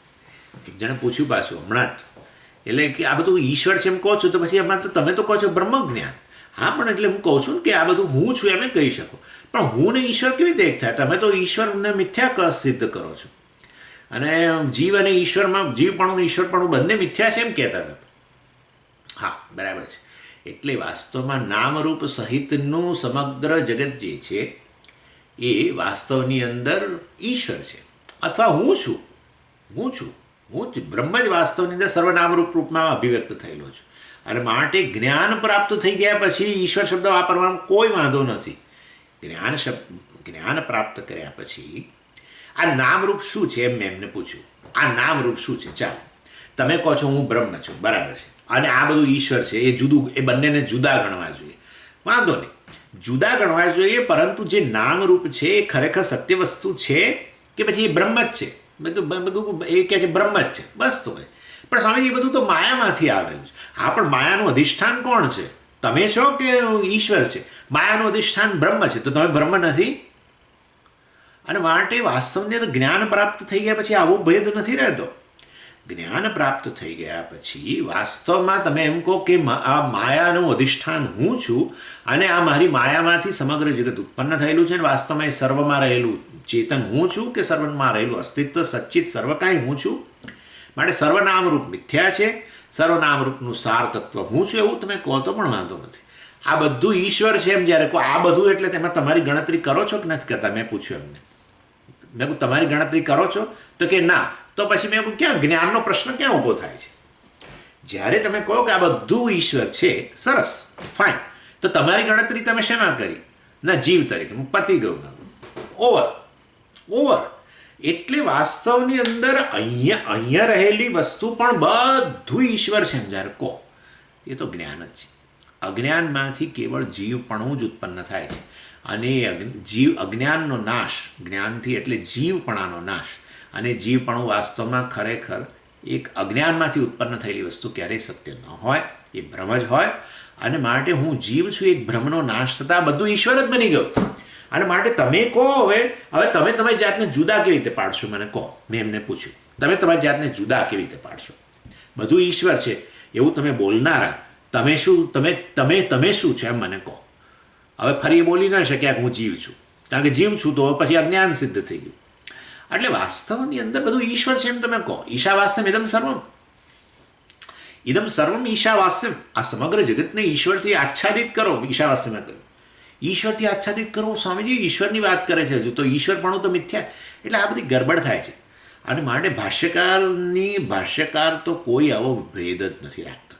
એક જણે પૂછ્યું પાછું હમણાં જ, એટલે કે આ બધું ઈશ્વર છે એમ કહો છો, તો પછી એમાં તો તમે તો કહો છો બ્રહ્મ જ્ઞાન. હા, પણ એટલે હું કહું છું ને કે આ બધું હું છું એમ કહી શકો, પણ હું ને ઈશ્વર કેવી રીતે એક થાય? તમે તો ઈશ્વરને મિથ્યા સિદ્ધ કરો છો, અને જીવ અને ઈશ્વરમાં જીવપણું ને ઈશ્વરપણું બંને મિથ્યા છે એમ કહેતા હતા. હા, બરાબર છે. એટલે વાસ્તવમાં નામરૂપ સહિતનું સમગ્ર જગત જે છે એ વાસ્તવની અંદર ઈશ્વર છે અથવા હું છું. હું જ બ્રહ્મ જ વાસ્તવની અંદર સર્વનામરૂપ રૂપમાં અભિવ્યક્ત થયેલો છું. અને માટે જ્ઞાન પ્રાપ્ત થઈ ગયા પછી ઈશ્વર શબ્દ વાપરવામાં કોઈ વાંધો નથી. જ્ઞાન પ્રાપ્ત કર્યા પછી આ નામરૂપ શું છે એમ મેં એમને પૂછ્યું. આ નામરૂપ શું છે? ચાલો, તમે કહો છો હું બ્રહ્મ છું, બરાબર છે, અને આ બધું ઈશ્વર છે, એ જુદું, એ બંનેને જુદા ગણવા જોઈએ. વાંધો નહીં, જુદા ગણવા જોઈએ, પરંતુ જે નામરૂપ છે એ ખરેખર સત્ય વસ્તુ છે કે પછી એ બ્રહ્મ જ છે? બધું એ કહે છે બ્રહ્મ જ છે, બસ. તો હોય પણ સ્વામીજી એ બધું તો માયામાંથી આવેલું છે. હા, પણ માયાનું અધિષ્ઠાન કોણ છે? તમે છો કે ઈશ્વર છે? માયાનું અધિષ્ઠાન બ્રહ્મ છે, તો તમે બ્રહ્મ નથી. અને માટે વાસ્તવની અંદર જ્ઞાન પ્રાપ્ત થઈ ગયા પછી આવો ભેદ નથી રહેતો. જ્ઞાન પ્રાપ્ત થઈ ગયા પછી વાસ્તવમાં તમે એમ કહો કે આ માયાનું અધિષ્ઠાન હું છું, અને આ મારી માયામાંથી સમગ્ર જગત ઉત્પન્ન થયેલું છે, અને વાસ્તવમાં એ સર્વમાં રહેલું ચેતન હું છું કે સર્વમાં રહેલું અસ્તિત્વ સચ્ચિત સર્વ કાંઈ હું છું. માટે સર્વનામરૂપ મિથ્યા છે, સર્વનામરૂપનું સાર તત્વ હું છું, એવું તમે કહો તો પણ વાંધો નથી. આ બધું ઈશ્વર છે એમ જ્યારે કહો, આ બધું એટલે તેમાં તમારી ગણતરી કરો છો કે નથી કરતા? મેં પૂછ્યું એમને, મેં કહું તમારી ગણતરી કરો છો? તો કે ના. તો પછી મેં કહું ક્યાં જ્ઞાનનો પ્રશ્ન ક્યાં ઊભો થાય છે? જ્યારે તમે કહો કે આ બધું ઈશ્વર છે, સરસ, ફાઇન, તો તમારી ગણતરી તમે શેમાં કરી? ના, જીવ તરીકે. હું પતી ગયું, ઓવર. એટલે વાસ્તવની અંદર અહીંયા રહેલી વસ્તુ પણ બધું ઈશ્વર છે એમ જ્યારે કહો, એ તો જ્ઞાન જ છે. અજ્ઞાનમાંથી કેવળ જીવપણું જ ઉત્પન્ન થાય છે, અને અજ્ઞાનનો નાશ જ્ઞાનથી એટલે જીવપણાનો નાશ. અને જીવપણું વાસ્તવમાં ખરેખર એક અજ્ઞાનમાંથી ઉત્પન્ન થયેલી વસ્તુ ક્યારેય સત્ય ન હોય, એ ભ્રમ જ હોય. અને માટે હું જીવ છું, એક ભ્રમનો નાશ થતાં બધું ઈશ્વર જ બની ગયું. અને માટે તમે કહો હવે તમે તમારી જાતને જુદા કેવી રીતે પાડશો? મને કહો. મેં એમને પૂછ્યું, તમે તમારી જાતને જુદા કેવી રીતે પાડશો? બધું ઈશ્વર છે એવું તમે બોલનારા, તમે શું છો એમ મને કહો. હવે ફરી એ બોલી ન શક્યા કે હું જીવ છું, કારણ કે જીવ છું તો પછી અજ્ઞાન સિદ્ધ થઈ ગયું. એટલે વાસ્તવની અંદર બધું ઈશ્વર છે એમ તમે કહો. ઈશાવાસ્યમ ઇદમ સર્વમ ઈશાવાસ્યમ. આ સમગ્ર જગતને ઈશ્વરથી આચ્છાદિત કરો. ઈશાવાસ્યમાં કહ્યું ઈશ્વરથી આચ્છાદિત કરો. સ્વામીજી ઈશ્વરની વાત કરે છે હજુ તો, ઈશ્વરપણું તો મિથ્યા. એટલે આ બધી ગડબડ થાય છે. અને માટે ભાષ્યકાર તો કોઈ આવો ભેદ જ નથી રાખતા.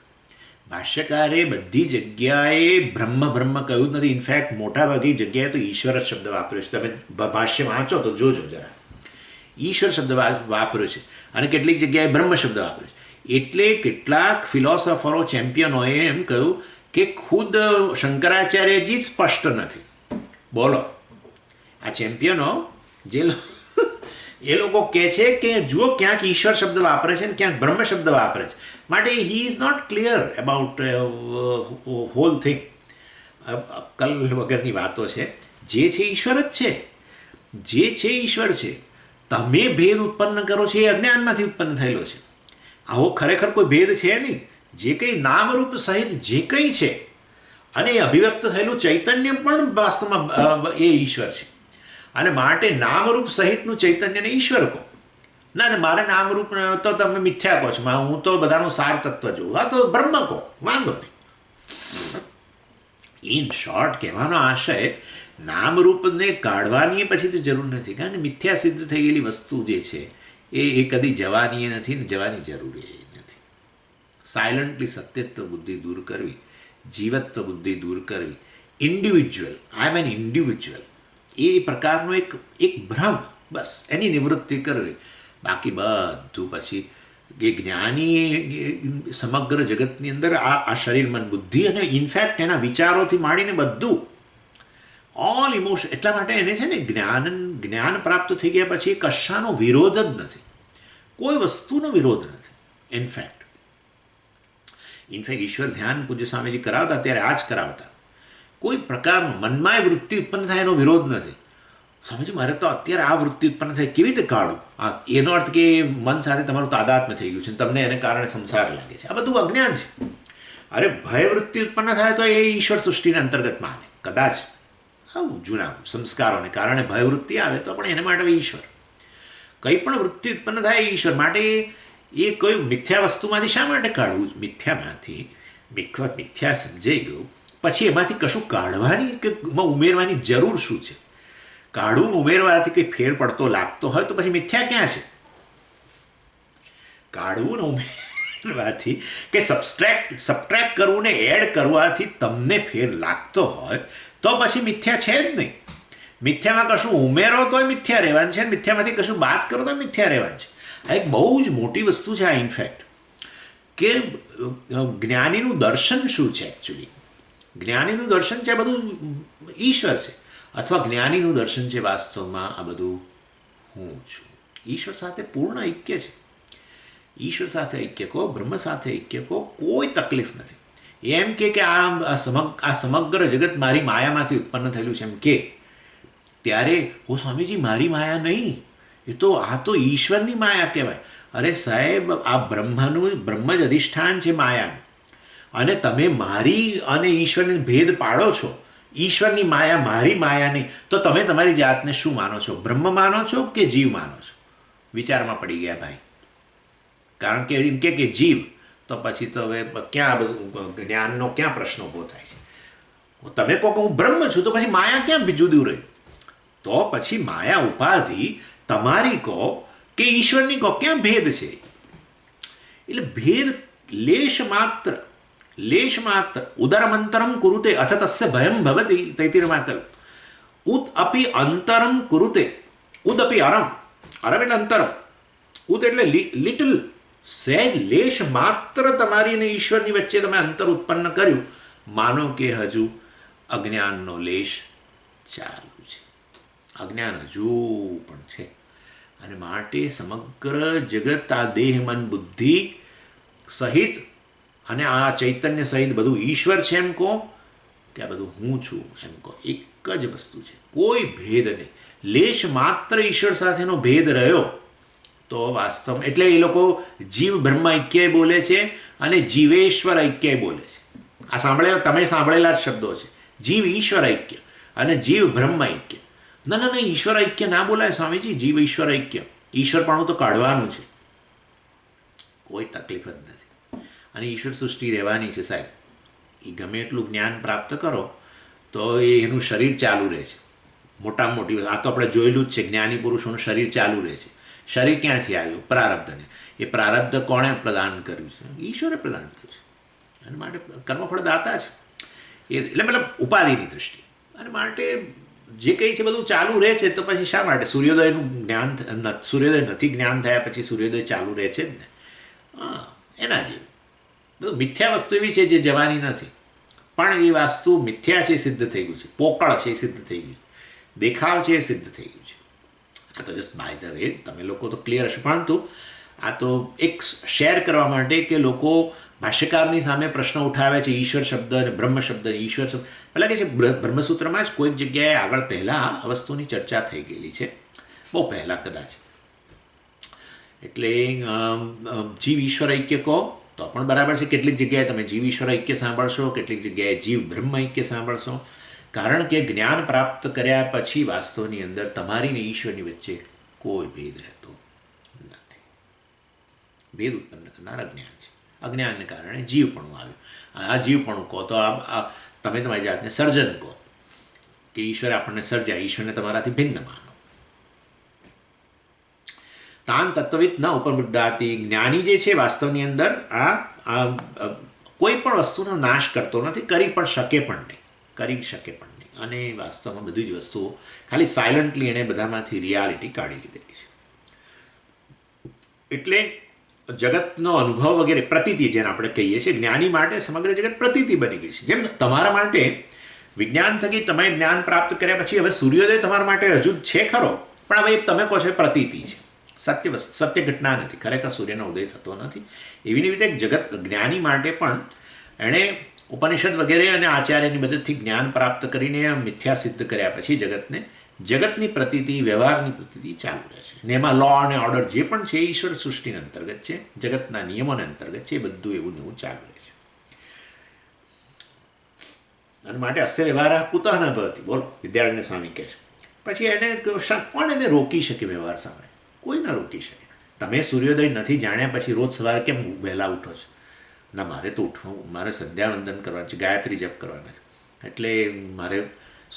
ભાષ્યકારે બધી જગ્યાએ બ્રહ્મ કહ્યું નથી. ઇનફેક્ટ મોટાભાગની જગ્યાએ તો ઈશ્વર જ શબ્દ વાપર્યો છે. તમે ભાષ્ય વાંચો તો જોજો જરા, ઈશ્વર શબ્દ વાપર્યો છે, અને કેટલીક જગ્યાએ બ્રહ્મ શબ્દ વાપર્યો છે. એટલે કેટલાક ફિલોસોફરો, ચેમ્પિયનોએ એમ કહ્યું કે ખુદ શંકરાચાર્યજી જ સ્પષ્ટ નથી. બોલો, આ ચેમ્પિયનો એ લોકો કહે છે કે જુઓ ક્યાંક ઈશ્વર શબ્દ વાપરે છે ને ક્યાંક બ્રહ્મ શબ્દ વાપરે છે. માટે he is not clear about whole thing. અક્કલ વગરની વાતો છે. જે છે ઈશ્વર જ છે, જે છે ઈશ્વર છે. તમે ભેદ ઉત્પન્ન કરો છો એ અજ્ઞાનમાંથી ઉત્પન્ન થયેલો છે. આવો ખરેખર કોઈ ભેદ છે નહીં. જે કંઈ નામરૂપ સહિત જે કંઈ છે, અને એ અભિવ્યક્ત થયેલું ચૈતન્ય પણ વાસ્તવમાં એ ઈશ્વર છે. અને માટે નામરૂપ સહિતનું ચૈતન્યને ઈશ્વર કહો. ના, મારે નામરૂપ તો તમે મિથ્યા કહો છો, હું તો બધાનું સાર તત્વ જોઉં. હા, તો બ્રહ્મ કહો, વાંધો નહીં. ઇન શોર્ટ કહેવાનો આશય, નામરૂપને કાઢવાની પછી તો જરૂર નથી, કારણ કે મિથ્યા સિદ્ધ થઈ ગયેલી વસ્તુ જે છે એ કદી જવાની નથી ને જવાની જરૂરી નથી. સાયલન્ટલી સત્યત્વ બુદ્ધિ દૂર કરવી, જીવત્વ બુદ્ધિ દૂર કરવી, individual, I am an individual, એ પ્રકારનો એક ભ્રમ, બસ એની નિવૃત્તિ કરવી. બાકી બધું પછી એ જ્ઞાની સમગ્ર જગતની અંદર આ શરીર, મન, બુદ્ધિ અને ઇનફેક્ટ એના વિચારોથી માંડીને બધું ઓલ ઇમોશન. એટલા માટે એને છે ને જ્ઞાન પ્રાપ્ત થઈ ગયા પછી કશાનો વિરોધ જ નથી, કોઈ વસ્તુનો વિરોધ નથી. ઇનફેક્ટ ઈશ્વર ધ્યાન પૂજ્ય સ્વામીજી કરાવતા ત્યારે આ જ કરાવતા. કોઈ પ્રકારનો મનમાં વૃત્તિ ઉત્પન્ન થાય એનો વિરોધ નથી. સ્વામીજી મારે તો અત્યારે આ વૃત્તિ ઉત્પન્ન થાય, કેવી રીતે કાઢું? એનો અર્થ કે મન સાથે તમારું તાદાત્મ્ય થઈ ગયું છે, તમને એને કારણે સંસાર લાગે છે. આ બધું અજ્ઞાન છે. અરે ભય વૃત્તિ ઉત્પન્ન થાય તો એ ઈશ્વર સૃષ્ટિને અંતર્ગત માને કદાચ. આવું જૂના સંસ્કારોને કારણે ભયવૃત્તિ આવે તો પણ એને માટે ઈશ્વર. કંઈ પણ વૃત્તિ ઉત્પન્ન થાય ઈશ્વર માટે. એ કોઈ મિથ્યા વસ્તુમાંથી શા માટે કાઢવું? મિથ્યામાંથી મિથ્યા સમજાઈ ગયું પછી એમાંથી કશું કાઢવાની કે ઉમેરવાની જરૂર શું છે? કાઢવું ઉમેરવાથી કંઈ ફેર પડતો લાગતો હોય તો પછી મિથ્યા ક્યાં છે? કાઢવું ને ઉમેરવાથી કે સબટ્રેક્ટ કરવું ને એડ કરવાથી તમને ફેર લાગતો હોય તો પછી મિથ્યા છે જ નહીં. મિથ્યામાં કશું ઉમેરો તોય મિથ્યા રહેવાનું છે, મિથ્યામાંથી કશું બાદ કરો તો મિથ્યા રહેવાનું છે. આ એક બહુ જ મોટી વસ્તુ છે આ ઇનફેક્ટ, કે જ્ઞાનીનું દર્શન શું છે એકચ્યુઅલી. જ્ઞાનીનું દર્શન છે આ બધું ઈશ્વર છે, અથવા જ્ઞાનીનું દર્શન છે વાસ્તવમાં આ બધું હું છું. ઈશ્વર સાથે પૂર્ણ ઐક્ય છે. ઈશ્વર સાથે ઐક્ય કહો, બ્રહ્મ સાથે ઐક્ય કહો, કોઈ તકલીફ નથી. એમ કે આ સમગ્ર જગત મારી માયામાંથી ઉત્પન્ન થયેલું છે એમ કે ત્યારે હું સ્વામીજી મારી માયા નહીં, એ તો આ તો ઈશ્વરની માયા કહેવાય. અરે સાહેબ, આ બ્રહ્મ જ અધિષ્ઠાન છે માયાનું, અને તમે મારી અને ઈશ્વરને ભેદ પાડો છો. ઈશ્વરની માયા મારી માયા નહીં, તો તમે તમારી જાતને શું માનો છો? બ્રહ્મ માનો છો કે જીવ માનો છો? વિચારમાં પડી ગયા ભાઈ. કારણ કે એમ કે જીવ, તો પછી તો હવે ક્યાં બધું જ્ઞાનનો ક્યાં પ્રશ્ન ઊભો થાય છે? તમે કહો કે હું બ્રહ્મ છું, તો પછી માયા ક્યાં જુદું રહી? તો પછી માયા ઉપાધિ તમારી કહો કે ઈશ્વરની કહો, ક્યાં ભેદ છે? એટલે ભેદ લેશ માત્ર ઉદરમંતરમ કુરુતે અથ તસ્ય ભયમ ભવતી. તૈતિરમાં કહ્યું ઉદ અપી અંતરમ કુરુતે. ઉદ અપી અરમ એટલે અંતરમ, ઉદ એટલે લિટલ, સહેજ લેશ માત્ર તમારી અને ઈશ્વરની વચ્ચે તમે અંતર ઉત્પન્ન કર્યું, માનો કે હજુ અજ્ઞાનનો લેશ ચાલુ છે. અજ્ઞાન હજુ પણ છે. અને માટે સમગ્ર જગત આ દેહ, મન, બુદ્ધિ સહિત અને આ ચૈતન્ય સહિત બધું ઈશ્વર છે એમ કહો કે આ બધું હું છું એમ કહો, એક જ વસ્તુ છે, કોઈ ભેદ નહીં. લેશ માત્ર ઈશ્વર સાથેનો ભેદ રહ્યો તો વાસ્તવમાં, એટલે એ લોકો જીવ બ્રહ્મ ઐક્ય બોલે છે અને જીવેશ્વર ઐક્ય બોલે છે. આ તમે સાંભળેલા જ શબ્દો છે, જીવ ઈશ્વર ઐક્ય અને જીવ બ્રહ્મ ઐક્ય. ના, ઈશ્વર ઐક્ય ના બોલાય સ્વામીજી, જીવ ઈશ્વર ઐક્ય. ઈશ્વરપણું તો કાઢવાનું છે, કોઈ તકલીફ જ નથી. અને ઈશ્વર સૃષ્ટિ રહેવાની છે સાહેબ. એ ગમે એટલું જ્ઞાન પ્રાપ્ત કરો તો એનું શરીર ચાલુ રહે છે. મોટામાં મોટી વાત, આ તો આપણે જોયેલું જ છે, જ્ઞાની પુરુષોનું શરીર ચાલુ રહે છે. શરીર ક્યાંથી આવ્યું? પ્રારબ્ધને. એ પ્રારબ્ધ કોણે પ્રદાન કર્યું છે? ઈશ્વરે પ્રદાન કર્યું છે. અને માટે કર્મફળ દાતા છે. એટલે મતલબ ઉપાધિની દૃષ્ટિ. અને માટે જે કંઈ છે બધું ચાલુ રહે છે, તો પછી શા માટે સૂર્યોદયનું સૂર્યોદય નથી જ્ઞાન થયા પછી સૂર્યોદય ચાલુ રહે છે જ ને. હા, એના જેવું બધું મિથ્યા વસ્તુ એવી છે જે જવાની નથી, પણ એ વસ્તુ મિથ્યા છે એ સિદ્ધ થઈ ગયું છે, પોકળ છે એ સિદ્ધ થઈ ગયું છે, દેખાવ છે એ સિદ્ધ થઈ ગયું છે. આ તો જસ્ટ બાય ધ વે, તમે લોકો તો ક્લિયર હશે, પરંતુ આ તો એક શેર કરવા માટે કે લોકો ભાષ્યકારની સામે પ્રશ્ન ઉઠાવે છે ઈશ્વર શબ્દ અને બ્રહ્મ શબ્દ. ઈશ્વર શબ્દ પહેલાં કે છે બ્રહ્મસૂત્રમાં જ કોઈક જગ્યાએ આગળ પહેલાં આ વસ્તુની ચર્ચા થઈ ગયેલી છે, બહુ પહેલાં કદાચ. એટલે જીવ ઈશ્વર ઐક્ય કહો તો પણ બરાબર છે. કેટલીક જગ્યાએ તમે જીવ ઈશ્વર ઐક્ય સાંભળશો, કેટલીક જગ્યાએ જીવ બ્રહ્મ ઐક્ય સાંભળશો. કારણ કે જ્ઞાન પ્રાપ્ત કર્યા પછી વાસ્તવની અંદર તમારી ને ઈશ્વરની વચ્ચે કોઈ ભેદ રહેતો નથી. ભેદ ઉત્પન્ન કરનાર અજ્ઞાન છે. અજ્ઞાનને કારણે જીવપણું આવ્યું. આ જીવપણું કહો તો તમે તમારી જાતને સર્જન કહો કે ઈશ્વરે આપણને સર્જ્યા, ઈશ્વરને તમારાથી ભિન્ન માનો. તાન તત્વવિદ ન ઉપમૃદ્ધાતી. જ્ઞાની જે છે વાસ્તવની અંદર આ કોઈ પણ વસ્તુનો નાશ કરતો નથી, કરી પણ શકે પણ નહીં. અને વાસ્તવમાં બધી જ વસ્તુઓ ખાલી સાયલન્ટલી એણે બધામાંથી રિયાલિટી કાઢી લીધેલી છે. એટલે જગતનો અનુભવ વગેરે પ્રતીતિ જેને આપણે કહીએ છીએ, જ્ઞાની માટે સમગ્ર જગત પ્રતીતિ બની ગઈ છે. જેમ તમારા માટે વિજ્ઞાન થકી તમે જ્ઞાન પ્રાપ્ત કર્યા પછી હવે સૂર્યોદય તમારા માટે હજુ છે ખરો, પણ હવે તમે કહો છો પ્રતીતિ છે, સત્ય ઘટના નથી, ખરેખર સૂર્યનો ઉદય થતો નથી. એવી રીતે જગત જ્ઞાની માટે પણ એણે ઉપનિષદ વગેરે અને આચાર્યની મદદથી જ્ઞાન પ્રાપ્ત કરીને મિથ્યા સિદ્ધ કર્યા પછી જગતની પ્રતીતિ, વ્યવહારની પ્રતીતિ ચાલુ રહે છે. ને એમાં લો અને ઓર્ડર જે પણ છે ઈશ્વર સૃષ્ટિને અંતર્ગત છે, જગતના નિયમોને અંતર્ગત છે, એ બધું એવું ને એવું ચાલુ રહે છે. અને માટે અસ્ય વ્યવહાર કુતઃ ન ભવતિ, બોલો વિદ્યારણ્ય સ્વામી કહે છે. પછી એને કોણ એને રોકી શકે? વ્યવહાર સામે કોઈ ન રોકી શકે. તમે સૂર્યોદય નથી જાણ્યા પછી રોજ સવારે કેમ વહેલા ઉઠો છો? ના, મારે તો ઉઠવું, મારે સંધ્યાવંદન કરવાનું છે, ગાયત્રી જપ કરવાના છે, એટલે મારે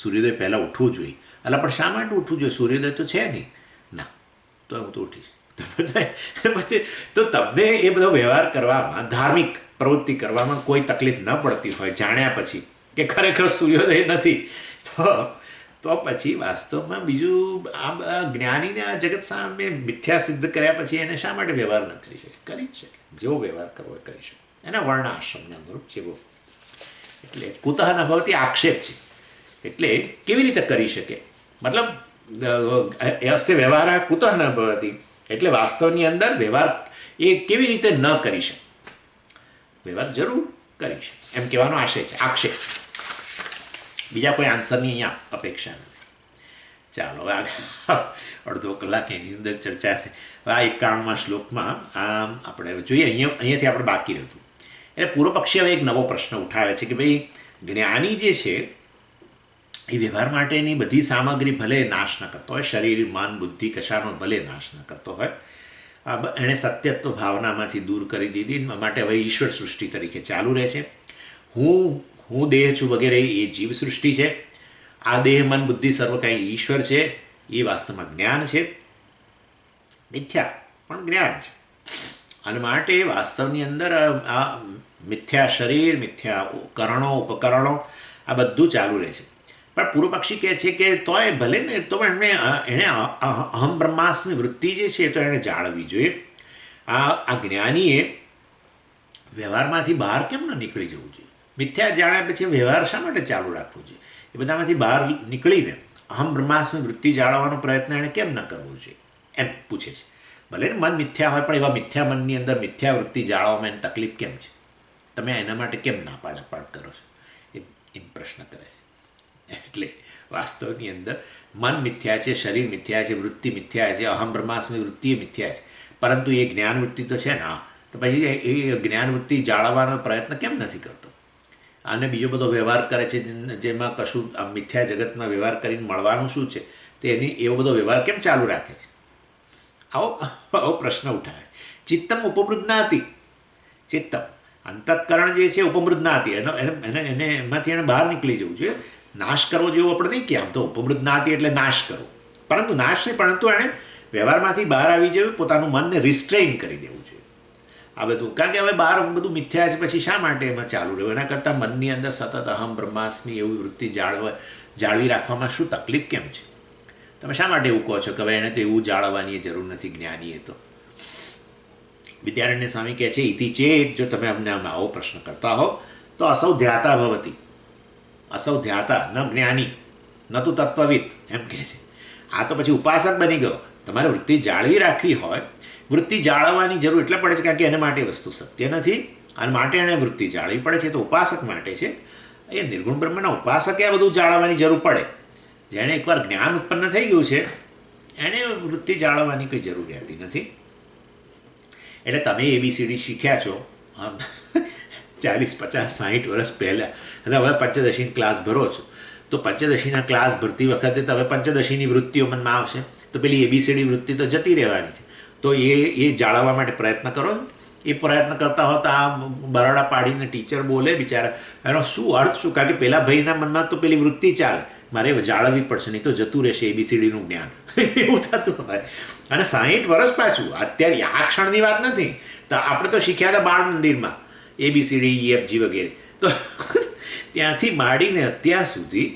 સૂર્યોદય પહેલાં ઉઠવું જોઈએ. એટલે પણ શા માટે ઉઠવું જોઈએ? સૂર્યોદય તો છે નહીં. ના, તો હું તો ઉઠીશ. પછી તો તમને એ બધો વ્યવહાર કરવામાં, ધાર્મિક પ્રવૃત્તિ કરવામાં કોઈ તકલીફ ન પડતી હોય જાણ્યા પછી કે ખરેખર સૂર્યોદય નથી, તો પછી વાસ્તવમાં બીજું આ જ્ઞાનીને આ જગત સામે મિથ્યા સિદ્ધ કર્યા પછી એને શા માટે વ્યવહાર ન કરી શકે? કરી જ શકે, જેવો વ્યવહાર કરવો એ કરી શકે, એના વર્ણ આશ્રમને અનુરૂપ જેવો. એટલે કુતઃ ન ભવતી આક્ષેપ છે. એટલે કેવી રીતે કરી શકે? મતલબ અસ્ય વ્યવહાર કુતઃ ન ભવતી, એટલે વાસ્તવની અંદર વ્યવહાર એ કેવી રીતે ન કરી શકે? વ્યવહાર જરૂર કરી શકે એમ કહેવાનો આશય છે, આક્ષેપ. બીજા કોઈ આન્સરની અહીંયા અપેક્ષા નથી. ચાલો હવે અડધો કલાક એની અંદર ચર્ચા થઈ. આ 91મા શ્લોકમાં આપણે જોઈએ, અહીંયાથી આપણે બાકી રહ્યું. એટલે પૂર્વ પક્ષી હવે એક નવો પ્રશ્ન ઉઠાવે છે કે ભાઈ જ્ઞાની જે છે એ વ્યવહાર માટેની બધી સામગ્રી ભલે નાશ ન કરતો હોય, શરીર, મન, બુદ્ધિ કશાનો ભલે નાશ ન કરતો હોય, એણે સત્યત્વ ભાવનામાંથી દૂર કરી દીધી, માટે હવે ઈશ્વર સૃષ્ટિ તરીકે ચાલુ રહે છે. હું દેહ છું વગેરે એ જીવ સૃષ્ટિ છે. આ દેહ, મન, બુદ્ધિ સર્વ કાંઈ ઈશ્વર છે, એ વાસ્તવમાં જ્ઞાન છે, મિથ્યા પણ જ્ઞાન છે. અને માટે વાસ્તવની અંદર આ મિથ્યા શરીર, મિથ્યા ઉપકરણો આ બધું ચાલુ રહે છે. પણ પૂર્વ પક્ષી કહે છે કે તોય ભલે ને, તો પણ એણે અહમ બ્રહ્માસ્મી વૃત્તિ જે છે તો એણે જાળવવી જોઈએ. આ જ્ઞાનીએ વ્યવહારમાંથી બહાર કેમ ન નીકળી જવું જોઈએ? મિથ્યા જાણ્યા પછી વ્યવહાર શા માટે ચાલુ રાખવો જોઈએ? એ બધામાંથી બહાર નીકળીને અહમ બ્રહ્માસ્મી વૃત્તિ જાળવવાનો પ્રયત્ન એણે કેમ ન કરવો જોઈએ એમ પૂછે છે. ભલે ને મન મિથ્યા હોય, પણ એવા મિથ્યા મનની અંદર મિથ્યા વૃત્તિ જાળવવામાં એની તકલીફ કેમ છે? તમે એના માટે કેમ ના પાડ કરો છો? એ પ્રશ્ન કરે છે. એટલે વાસ્તવની અંદર મન મિથ્યા છે, શરીર મિથ્યા છે, વૃત્તિ મિથ્યા છે, અહમ બ્રહ્માસ્મી વૃત્તિ એ મિથ્યા છે, પરંતુ એ જ્ઞાન વૃત્તિ તો છે ને. તો પછી એ જ્ઞાન વૃત્તિ જાળવવાનો પ્રયત્ન કેમ નથી કરતો? અને બીજો બધો વ્યવહાર કરે છે જેમાં કશું આ મિથ્યા જગતમાં વ્યવહાર કરીને મળવાનું શું છે, તો એવો બધો વ્યવહાર કેમ ચાલુ રાખે છે? આવો પ્રશ્ન ઉઠાવે. ચિત્તમ ઉપમૃદનાતિ, ચિત્તમ અંતઃકરણ જે છે ઉપમૃદનાતિ, એને એમાંથી એને બહાર નીકળી જવું જોઈએ. નાશ કરવો જેવું આપણે નહીં કે આમ તો ઉપમૃદનાતિ એટલે નાશ કરવો, પરંતુ નાશ નહીં, પરંતુ એણે વ્યવહારમાંથી બહાર આવી જવું, પોતાનું મનને રિસ્ટ્રેઇન કરી દેવું જોઈએ. આ બધું કારણ કે હવે બહાર બધું મિથ્યા છે, પછી શા માટે એમાં ચાલુ રહ્યું? એના કરતાં મનની અંદર સતત અહમ બ્રહ્માસ્મી એવી વૃત્તિ જાળવી રાખવામાં શું તકલીફ કેમ છે? તમે શા માટે એવું કહો છો કે હવે એણે તો એવું જાળવવાની જરૂર નથી જ્ઞાનીએ? તો વિદ્યારણ્ય સ્વામી કહે છે, ઇતિ ચેત, જો તમે અમને આવો પ્રશ્ન કરતા હો તો અસૌ ધ્યાતા ભવતી, અસૌ ધ્યાતા ન જ્ઞાની ન તું તત્વવિદ એમ કહે છે. આ તો પછી ઉપાસક બની ગયો. તમારે વૃત્તિ જાળવી રાખવી હોય, વૃત્તિ જાળવવાની જરૂર એટલે પડે છે કારણ કે એને માટે વસ્તુ સત્ય નથી, અને માટે એણે વૃત્તિ જાળવી પડે છે. તો ઉપાસક માટે છે, એ નિર્ગુણ બ્રહ્મના ઉપાસકે આ બધું જાળવવાની જરૂર પડે. જેણે એકવાર જ્ઞાન ઉત્પન્ન થઈ ગયું છે એણે વૃત્તિ જાળવવાની કોઈ જરૂર રહેતી નથી. એટલે તમે ABCD શીખ્યા છો 40, 50, 60 વર્ષ પહેલાં, અને હવે પંચદશીનો ક્લાસ ભરો છો, તો પંચદશીના ક્લાસ ભરતી વખતે તો હવે પંચદશીની વૃત્તિઓ મનમાં આવશે, તો પેલી ABCD વૃત્તિ તો જતી રહેવાની છે. તો એ જાળવવા માટે પ્રયત્ન કરો છો. એ પ્રયત્ન કરતા હોત આ બરાડા પાડીને ટીચર બોલે બિચારા, એનો શું અર્થ શું? કારણ કે પેલા ભાઈના મનમાં તો પેલી વૃત્તિ ચાલે, મારે જાળવવી પડશે, નહીં તો જતું રહેશે ABCDનું જ્ઞાન. એવું થતું હોય. અને 60 વર્ષ પાછું, અત્યારે આ ક્ષણની વાત નથી, તો આપણે તો શીખ્યા હતા બાળ મંદિરમાં. ABCDEFG વગેરે. તો ત્યાંથી માંડીને અત્યાર સુધી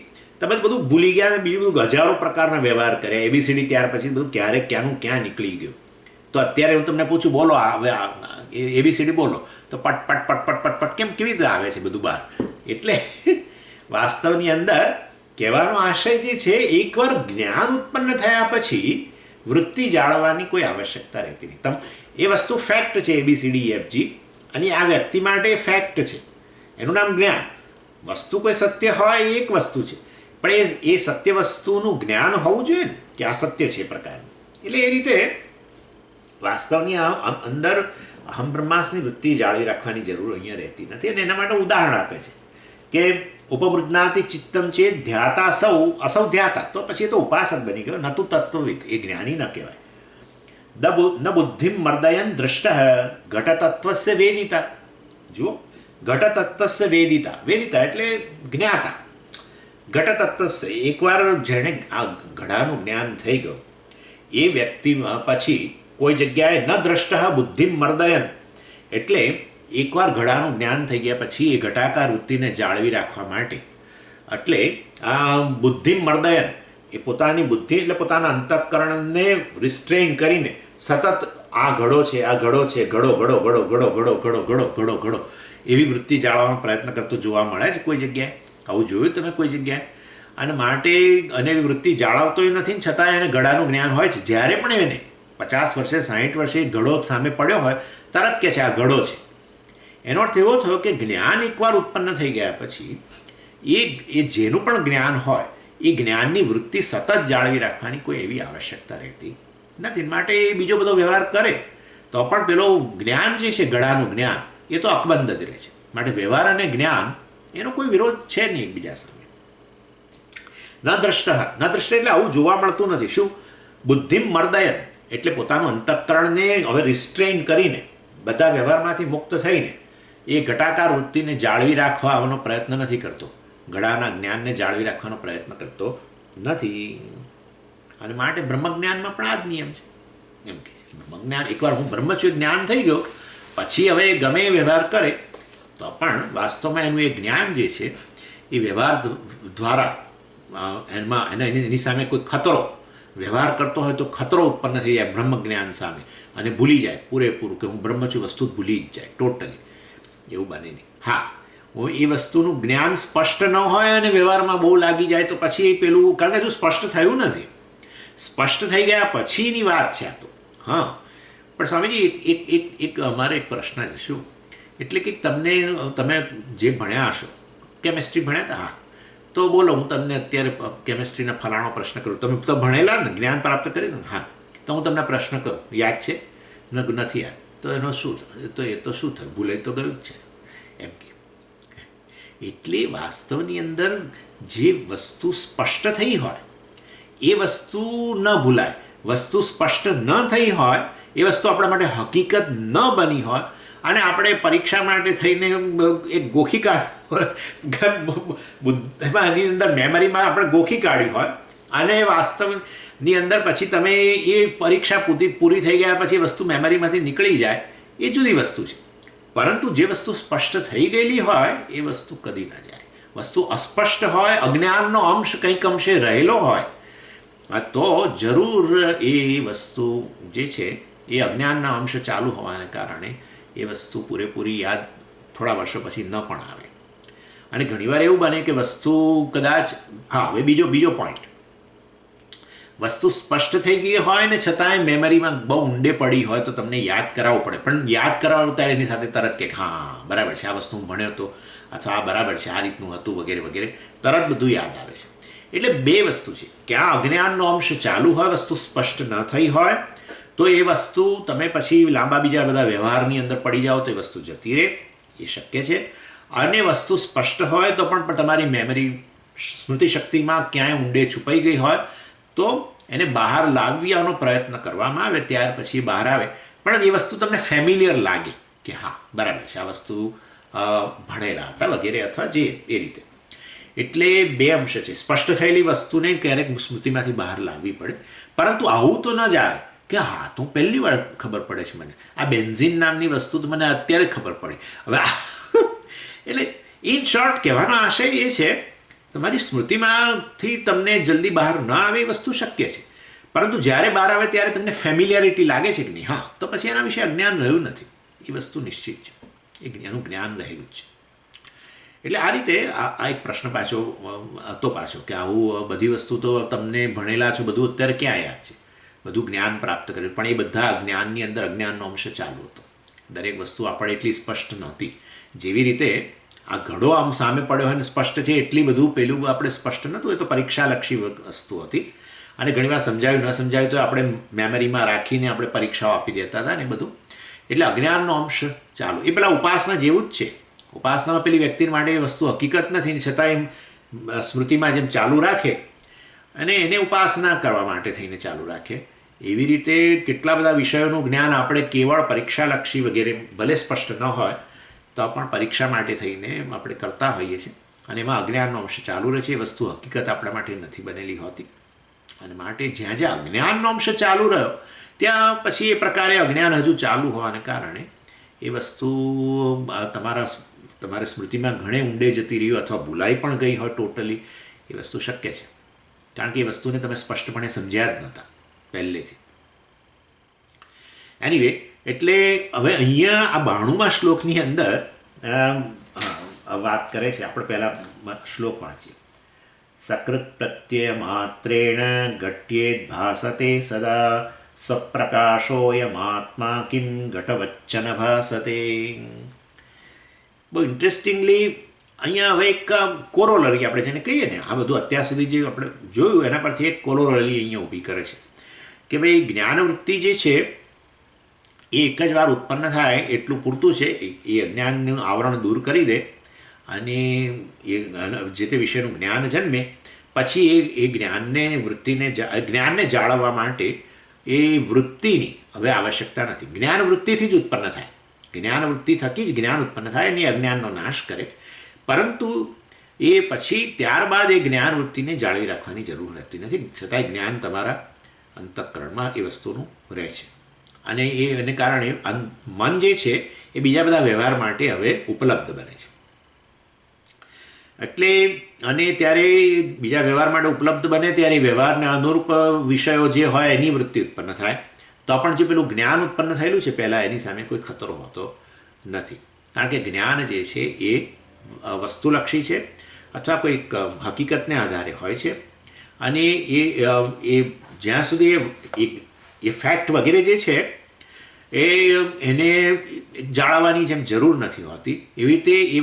તમે બધું ભૂલી ગયા અને બીજું બધું હજારો પ્રકારના વ્યવહાર કર્યા. ABCD ત્યાર પછી બધું ક્યાંનું ક્યાં નીકળી ગયું. તો અત્યારે હું તમને પૂછું, બોલો હવે ABCD બોલો, તો પટ પટ પટ પટ પટ પટ કેવી રીતે આવે છે બધું બહાર? એટલે વાસ્તવની અંદર કહેવાનો આશય જે છે, એકવાર જ્ઞાન ઉત્પન્ન થયા પછી વૃત્તિ જાળવવાની કોઈ આવશ્યકતા રહેતી નહીં. એ વસ્તુ ફેક્ટ છે ABCDEFG, અને આ વ્યક્તિ માટે ફેક્ટ છે, એનું નામ જ્ઞાન. વસ્તુ કોઈ સત્ય હોય એ એક વસ્તુ છે, પણ એ સત્ય વસ્તુનું જ્ઞાન હોવું જોઈએ ને કે આ સત્ય છે એ પ્રકારનું. એટલે એ રીતે વાસ્તવની અંદર અહમ બ્રહ્માસ્મી વૃત્તિ જાળવી રાખવાની જરૂર અહીંયા રહેતી નથી. અને એના માટે ઉદાહરણ આપે છે કે ઉપવૃજ્ઞાતિ ચિત્તમ ચેત ધ્યાતા અસૌ ધ્યાતા, તો પછી એ તો ઉપાસક બની ગયો, નતું તત્વવિદ, એ જ્ઞાની ન કહેવાય. ન બુદ્ધિમ મર્દયન દૃષ્ટ ઘટતત્વસ્ય વેદિતા. જુઓ, ઘટતત્વસ્ય વેદિતા, વેદિતા એટલે જ્ઞાતા. ઘટતત્વસ્ય, એકવાર જેણે આ ઘડાનું જ્ઞાન થઈ ગયું એ વ્યક્તિમાં પછી કોઈ જગ્યાએ ન દ્રષ્ટ બુદ્ધિમ મર્દયન, એટલે એકવાર ઘડાનું જ્ઞાન થઈ ગયા પછી એ ઘટાકાર વૃત્તિને જાળવી રાખવા માટે, એટલે આ બુદ્ધિમ મર્દયન, એ પોતાની બુદ્ધિ એટલે પોતાના અંતઃકરણને રિસ્ટ્રેઇન કરીને સતત આ ઘડો છે, આ ઘડો છે, ઘડો ઘડો ઘડો ઘડો ઘડો ઘડો ઘડો ઘડો ઘડો એવી વૃત્તિ જાળવવાનો પ્રયત્ન કરતો જોવા મળે છે કોઈ જગ્યાએ. આવું જોયું તમે કોઈ જગ્યાએ? અને માટે અને એવી વૃત્તિ જાળવતોય નથી ને છતાં એને ઘડાનું જ્ઞાન હોય છે. જ્યારે પણ એને 50 વર્ષે 60 વર્ષે ઘડો સામે પડ્યો હોય તરત કે છે આ ઘડો છે. એનો અર્થ એવો થયો કે જ્ઞાન એકવાર ઉત્પન્ન થઈ ગયા પછી એ જેનું પણ જ્ઞાન હોય એ જ્ઞાનની વૃત્તિ સતત જાળવી રાખવાની કોઈ એવી આવશ્યકતા રહેતી નથી. માટે એ બીજો બધો વ્યવહાર કરે તો પણ પેલો જ્ઞાન જે છે, ઘડાનું જ્ઞાન, એ તો અકબંધ જ રહે છે. માટે વ્યવહાર અને જ્ઞાન એનો કોઈ વિરોધ છે નહીં એકબીજા સામે. ન દ્રષ્ટ એટલે આવું જોવા મળતું નથી. શું? બુદ્ધિમ મર્દયન એટલે પોતાનું અંતઃકરણને હવે રિસ્ટ્રેઇન કરીને બધા વ્યવહારમાંથી મુક્ત થઈને એ ઘટાકાર વૃત્તિને જાળવી રાખવાનો પ્રયત્ન નથી કરતો, ઘડાના જ્ઞાનને જાળવી રાખવાનો પ્રયત્ન કરતો નથી. અને માટે બ્રહ્મજ્ઞાનમાં પણ આ જ નિયમ છે. એમ કે બ્રહ્મજ્ઞાન, એકવાર હું બ્રહ્મ છું, જ્ઞાન થઈ ગયો પછી હવે ગમે એ વ્યવહાર કરે તો પણ વાસ્તવમાં એનું એ જ્ઞાન જે છે એ વ્યવહાર દ્વારા એની સામે કોઈ ખતરો વ્યવહાર કરતો હોય તો ખતરો ઉત્પન્ન થઈ જાય બ્રહ્મ જ્ઞાન સામે, અને ભૂલી જાય પૂરેપૂરું કે હું બ્રહ્મ છું, વસ્તુ ભૂલી જ જાય ટોટલી. એવું બને નહીં. હા, એ વસ્તુનું જ્ઞાન સ્પષ્ટ ન હોય અને વ્યવહારમાં બહુ લાગી જાય તો પછી પેલું, કારણ કે હજુ સ્પષ્ટ થયું નથી. સ્પષ્ટ થઈ ગયા પછીની વાત છે આ તો. હા, પણ સ્વામીજી એક અમારે એક પ્રશ્ન છે. શું? એટલે કે તમે જે ભણ્યા હશો, કેમેસ્ટ્રી ભણ્યા હતા? હા, તો બોલો હું તમને અત્યારે કેમેસ્ટ્રીના ફલાણો પ્રશ્ન કરું. તમે તો ભણેલા ને, જ્ઞાન પ્રાપ્ત કરી દો. હા, તો હું તમને પ્રશ્ન કરું, યાદ છે? નથી યાદ, તો એનો શું? તો એ તો શું થયું? ભૂલાઈ તો ગયું જ છે એમ કે. એટલે વાસ્તવની અંદર જે વસ્તુ સ્પષ્ટ થઈ હોય એ વસ્તુ ન ભૂલાય. વસ્તુ સ્પષ્ટ ન થઈ હોય એ વસ્તુ આપણા માટે હકીકત ન બની હોય અને આપણે પરીક્ષા માટે થઈને એક ગોખી એની અંદર મેમરીમાં આપણે ગોખી કાઢી હોય અને વાસ્તવની અંદર પછી તમે એ પરીક્ષા પૂરી થઈ ગયા પછી વસ્તુ મેમરીમાંથી નીકળી જાય, એ જુદી વસ્તુ છે. પરંતુ જે વસ્તુ સ્પષ્ટ થઈ ગયેલી હોય એ વસ્તુ કદી ન જાય. વસ્તુ અસ્પષ્ટ હોય, અજ્ઞાનનો અંશ કંઈક અંશે રહેલો હોય તો જરૂર એ વસ્તુ જે છે એ અજ્ઞાનના અંશ ચાલુ હોવાને કારણે એ વસ્તુ પૂરેપૂરી યાદ થોડા વર્ષો પછી ન પણ આવે. અને ઘણીવાર એવું બને કે વસ્તુ કદાચ, હા, હવે બીજો પોઈન્ટ, વસ્તુ સ્પષ્ટ થઈ ગઈ હોય ને છતાંય મેમરીમાં બહુ ઊંડે પડી હોય તો તમને યાદ કરાવવું પડે. પણ યાદ કરાવવું ત્યારે એની સાથે તરત કે હા બરાબર છે, આ વસ્તુ હું ભણ્યો હતો, અથવા આ બરાબર છે, આ રીતનું હતું વગેરે વગેરે, તરત બધું યાદ આવે છે. એટલે બે વસ્તુ છે, ક્યાં અજ્ઞાનનો અંશ ચાલુ હોય, વસ્તુ સ્પષ્ટ ન થઈ હોય તો એ વસ્તુ તમે પછી લાંબા બીજા બધા વ્યવહારની અંદર પડી જાઓ તો એ વસ્તુ જતી રહે, એ શક્ય છે. અને વસ્તુ સ્પષ્ટ હોય તો પણ તમારી મેમરી સ્મૃતિ શક્તિમાં ક્યાંય ઊંડે છુપાઈ ગઈ હોય તો એને બહાર લાવવાનો પ્રયત્ન કરવામાં આવે, ત્યાર પછી બહાર આવે. પણ એ વસ્તુ તમને ફેમિલિયર લાગે કે હા બરાબર છે, આ વસ્તુ ભણેલા હતા વગેરે, અથવા જે એ રીતે. એટલે બે અંશ છે. સ્પષ્ટ થયેલી વસ્તુને ક્યારેક સ્મૃતિમાંથી બહાર લાવવી પડે, પરંતુ આવું તો ન જ આવે કે હા તો પહેલી વાર ખબર પડે છે મને, આ બેન્ઝીન નામની વસ્તુ તો મને અત્યારે ખબર પડી. હવે એટલે ઇન શોર્ટ કહેવાનો આશય એ છે, તમારી સ્મૃતિમાંથી તમને જલ્દી બહાર ન આવે એ વસ્તુ શક્ય છે, પરંતુ જ્યારે બહાર આવે ત્યારે તમને ફેમિલિયારિટી લાગે છે કે નહીં, હા, તો પછી એના વિશે અજ્ઞાન રહ્યું નથી. એ વસ્તુ નિશ્ચિત છે, એનું જ્ઞાન રહેલું જ છે. એટલે આ રીતે આ એક પ્રશ્ન પાછો હતો કે આવું બધી વસ્તુ તો તમને ભણેલા છો, બધું અત્યારે ક્યાં યાદ છે, બધું જ્ઞાન પ્રાપ્ત કર્યું, પણ એ બધા જ્ઞાનની અંદર અજ્ઞાનનો અંશ ચાલુ હતો. દરેક વસ્તુ આપણે એટલી સ્પષ્ટ નહોતી. જેવી રીતે આ ઘડો આમ સામે પડ્યો હોય ને સ્પષ્ટ છે, એટલી બધું પેલું આપણે સ્પષ્ટ નહોતું. એ તો પરીક્ષાલક્ષી વસ્તુ હતી, અને ઘણીવાર સમજાયું ન સમજાયું તો આપણે મેમરીમાં રાખીને આપણે પરીક્ષાઓ આપી દેતા હતા ને બધું. એટલે અજ્ઞાનનો અંશ ચાલુ. એ પેલા ઉપાસના જેવું જ છે. ઉપાસનામાં પેલી વ્યક્તિ માટે એ વસ્તુ હકીકત નથી, છતાં એમ સ્મૃતિમાં જેમ ચાલુ રાખે અને એને ઉપાસના કરવા માટે થઈને ચાલુ રાખે, એવી રીતે કેટલા બધા વિષયોનું જ્ઞાન આપણે કેવળ પરીક્ષાલક્ષી વગેરે ભલે સ્પષ્ટ ન હોય તો પણ પરીક્ષા માટે થઈને આપણે કરતા હોઈએ છીએ, અને એમાં અજ્ઞાનનો અંશ ચાલુ રહે છે. એ વસ્તુ હકીકત આપણા માટે નથી બનેલી હોતી, અને માટે જ્યાં જ્યાં અજ્ઞાનનો અંશ ચાલુ રહ્યો ત્યાં પછી એ પ્રકારે અજ્ઞાન હજુ ચાલુ હોવાને કારણે એ વસ્તુ તમારા સ્મૃતિમાં ઘણે ઊંડે જતી રહ્યું, અથવા ભૂલાઈ પણ ગઈ હોય ટોટલી. એ વસ્તુ શક્ય છે, કારણ કે એ વસ્તુને તમે સ્પષ્ટપણે સમજ્યા જ નહોતા પહેલેથી. એનીવે, એટલે હવે અહીંયા આ 92મા શ્લોકની અંદર વાત કરે છે. આપણે પહેલાં શ્લોક વાંચીએ. સકૃત પ્રત્યય માત્રેણ ઘટ્યેદ ભાસતે સદા સપ્રકાશોયમાત્મા કિમ ઘટવચ્ચન ભાસતે. બહુ ઇન્ટરેસ્ટિંગલી અહીંયા હવે એક કોરોલરી આપણે જેને કહીએ ને, આ બધું અત્યાર સુધી જે આપણે જોયું એના પરથી એક કોરોલરી અહીંયા ઊભી કરે છે કે ભાઈ જ્ઞાનવૃત્તિ જે છે એ એક જ વાર ઉત્પન્ન થાય એટલું પૂરતું છે. એ અજ્ઞાનનું આવરણ દૂર કરી દે અને એ જે તે વિષયનું જ્ઞાન જન્મે પછી એ જ્ઞાનને જાળવવા માટે એ વૃત્તિની હવે આવશ્યકતા નથી. જ્ઞાનવૃત્તિથી જ ઉત્પન્ન થાય, જ્ઞાનવૃત્તિ થકી જ જ્ઞાન ઉત્પન્ન થાય અને અજ્ઞાનનો નાશ કરે. પરંતુ એ પછી ત્યારબાદ એ જ્ઞાનવૃત્તિને જાળવી રાખવાની જરૂર રહેતી નથી, છતાંય જ્ઞાન તમારા અંતઃકરણમાં એ વસ્તુનું રહે છે. અને એને કારણે મન જે છે એ બીજા બધા વ્યવહાર માટે હવે ઉપલબ્ધ બને છે. એટલે અને ત્યારે બીજા વ્યવહાર માટે ઉપલબ્ધ બને ત્યારે વ્યવહારના અનુરૂપ વિષયો જે હોય એની વૃત્તિ ઉત્પન્ન થાય, તો પણ જે પેલું જ્ઞાન ઉત્પન્ન થયેલું છે પહેલાં એની સામે કોઈ ખતરો હોતો નથી. કારણ કે જ્ઞાન જે છે એ વસ્તુલક્ષી છે અથવા કોઈક હકીકતને આધારે હોય છે, અને એ જ્યાં સુધી એ ફેક્ટ વગેરે જે છે એને જાળવવાની જેમ જરૂર નથી હોતી, એવી રીતે એ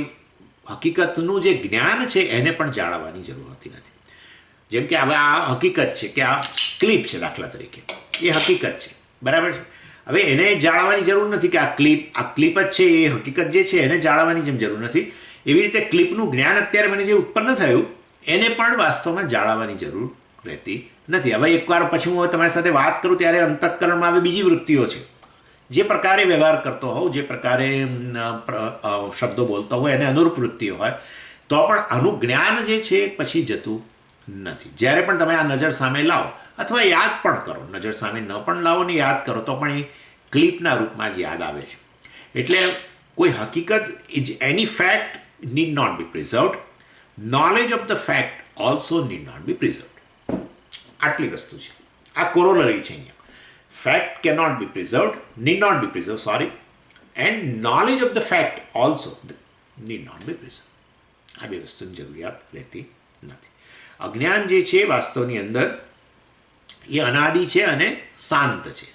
હકીકતનું જે જ્ઞાન છે એને પણ જાળવવાની જરૂર હોતી નથી. જેમ કે હવે આ હકીકત છે કે આ ક્લિપ છે દાખલા તરીકે, એ હકીકત છે, બરાબર છે. હવે એને જાળવવાની જરૂર નથી કે આ ક્લિપ જ છે, એ હકીકત જે છે એને જાળવવાની જેમ જરૂર નથી. એવી રીતે ક્લિપનું જ્ઞાન અત્યારે મને જે ઉત્પન્ન થયું એને પણ વાસ્તવમાં જાળવવાની જરૂર રહેતી નથી. હવે એકવાર પછી હું તમારી સાથે વાત કરું ત્યારે અંતઃકરણમાં હવે બીજી વૃત્તિઓ છે, જે પ્રકારે વ્યવહાર કરતો હોઉં, જે પ્રકારે શબ્દો બોલતો હોય એને અનુરૂપ વૃત્તિઓ હોય, તો પણ આનું જ્ઞાન જે છે પછી જતું નથી. જ્યારે પણ તમે આ નજર સામે લાવો અથવા યાદ પણ કરો, નજર સામે ન પણ લાવો ને યાદ કરો તો પણ એ ક્લિપના રૂપમાં જ યાદ આવે છે. એટલે કોઈ હકીકત, એની fact need not be preserved. Knowledge of the fact also need not be preserved. આટલી વસ્તુ છે, આ કોરોલરી છે અહીંયા. Fact cannot be preserved, need not be preserved, sorry, and knowledge of the fact also need not be preserved. આ બે વસ્તુની જરૂરિયાત રહેતી નથી. અજ્ઞાન જે છે વાસ્તવની અંદર એ અનાદિ છે અને શાંત છે.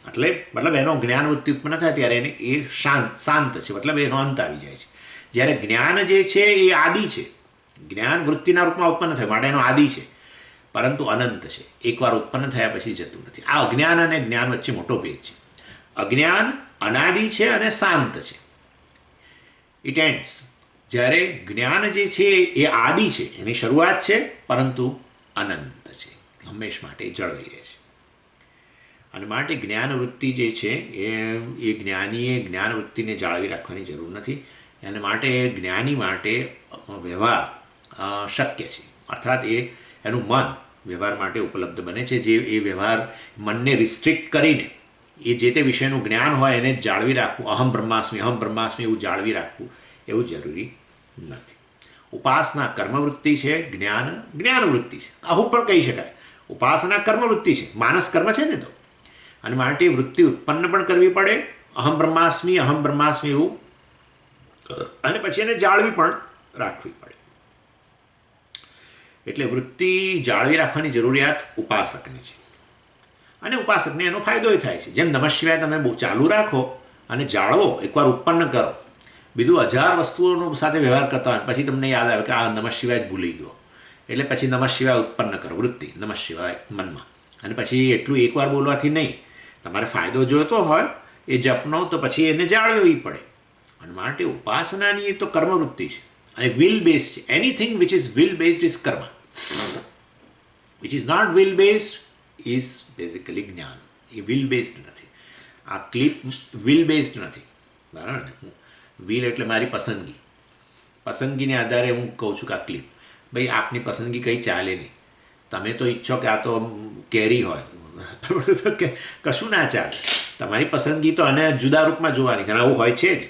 મતલબ એનો જ્ઞાનવૃત્તિ ઉત્પન્ન થાય ત્યારે એને એ શાંત છે, મતલબ એનો અંત આવી જાય છે. જ્યારે જ્ઞાન જે છે એ આદિ છે, જ્ઞાન વૃત્તિના રૂપમાં ઉત્પન્ન થાય માટે એનો આદિ છે, પરંતુ અનંત છે, એકવાર ઉત્પન્ન થયા પછી જતું નથી. આ અજ્ઞાન અને જ્ઞાન વચ્ચે મોટો ભેદ છે. અજ્ઞાન અનાદિ છે અને શાંત છે, ઇટ એન્ડ્સ. જ્યારે જ્ઞાન જે છે એ આદિ છે, એની શરૂઆત છે, પરંતુ અનંત છે, હંમેશ માટે જળવાઈ રહે છે. અને માટે જ્ઞાનવૃત્તિ જે છે એ જ્ઞાનીએ જ્ઞાનવૃત્તિને જાળવી રાખવાની જરૂર નથી. એને માટે જ્ઞાની માટે વ્યવહાર શક્ય છે, અર્થાત એનું મન વ્યવહાર માટે ઉપલબ્ધ બને છે. જે એ વ્યવહાર મનને રિસ્ટ્રિક્ટ કરીને એ જે તે વિષયનું જ્ઞાન હોય એને જાળવી રાખવું, અહમ બ્રહ્માસ્મિ એવું જાળવી રાખવું એવું જરૂરી નથી. ઉપાસના કર્મવૃત્તિ છે, જ્ઞાનવૃત્તિ છે. આવું પણ કહી શકાય. ઉપાસના કર્મવૃત્તિ છે, માનસ કર્મ છે ને તો, અને માટે વૃત્તિ ઉત્પન્ન પણ કરવી પડે, અહમ બ્રહ્માસ્મિ એવું, અને પછી એને જાળવી પણ રાખવી પડે. એટલે વૃત્તિ જાળવી રાખવાની જરૂરિયાત ઉપાસકની છે, અને ઉપાસકને એનો ફાયદો થાય છે. જેમ નમઃ શિવાય તમે બહુ ચાલુ રાખો અને જાળવો, એકવાર ઉત્પન્ન કરો, બીજું 1000 વસ્તુઓનો સાથે વ્યવહાર કરતા હોય પછી તમને યાદ આવે કે આ નમઃ શિવાય જ ભૂલી ગયો, એટલે પછી નમઃ શિવાય ઉત્પન્ન કરો, વૃત્તિ નમઃ શિવાય મનમાં. અને પછી એટલું એકવાર બોલવાથી નહીં, તમારે ફાયદો જોઈતો હોય એ જપનો તો પછી એને જાળવવી પડે. અને માટે ઉપાસનાની એ તો કર્મવૃત્તિ છે અને વિલ બેઝડ છે. Anything which is will based is karma, which is not will based is basically jnana. એ વિલ બેઝડ નથી. આ ક્લિપ વિલ બેઝડ નથી, બરાબર ને? વિલ એટલે મારી પસંદગીને આધારે હું કહું છું કે આ ક્લિપ, ભાઈ આપની પસંદગી કંઈ ચાલે નહીં. તમે તો ઈચ્છો કે આ તો કેરી હોય, કે કશું ના ચાલે. તમારી પસંદગી તો આને જુદા રૂપમાં જોવાની છે, અને આવું હોય છે જ.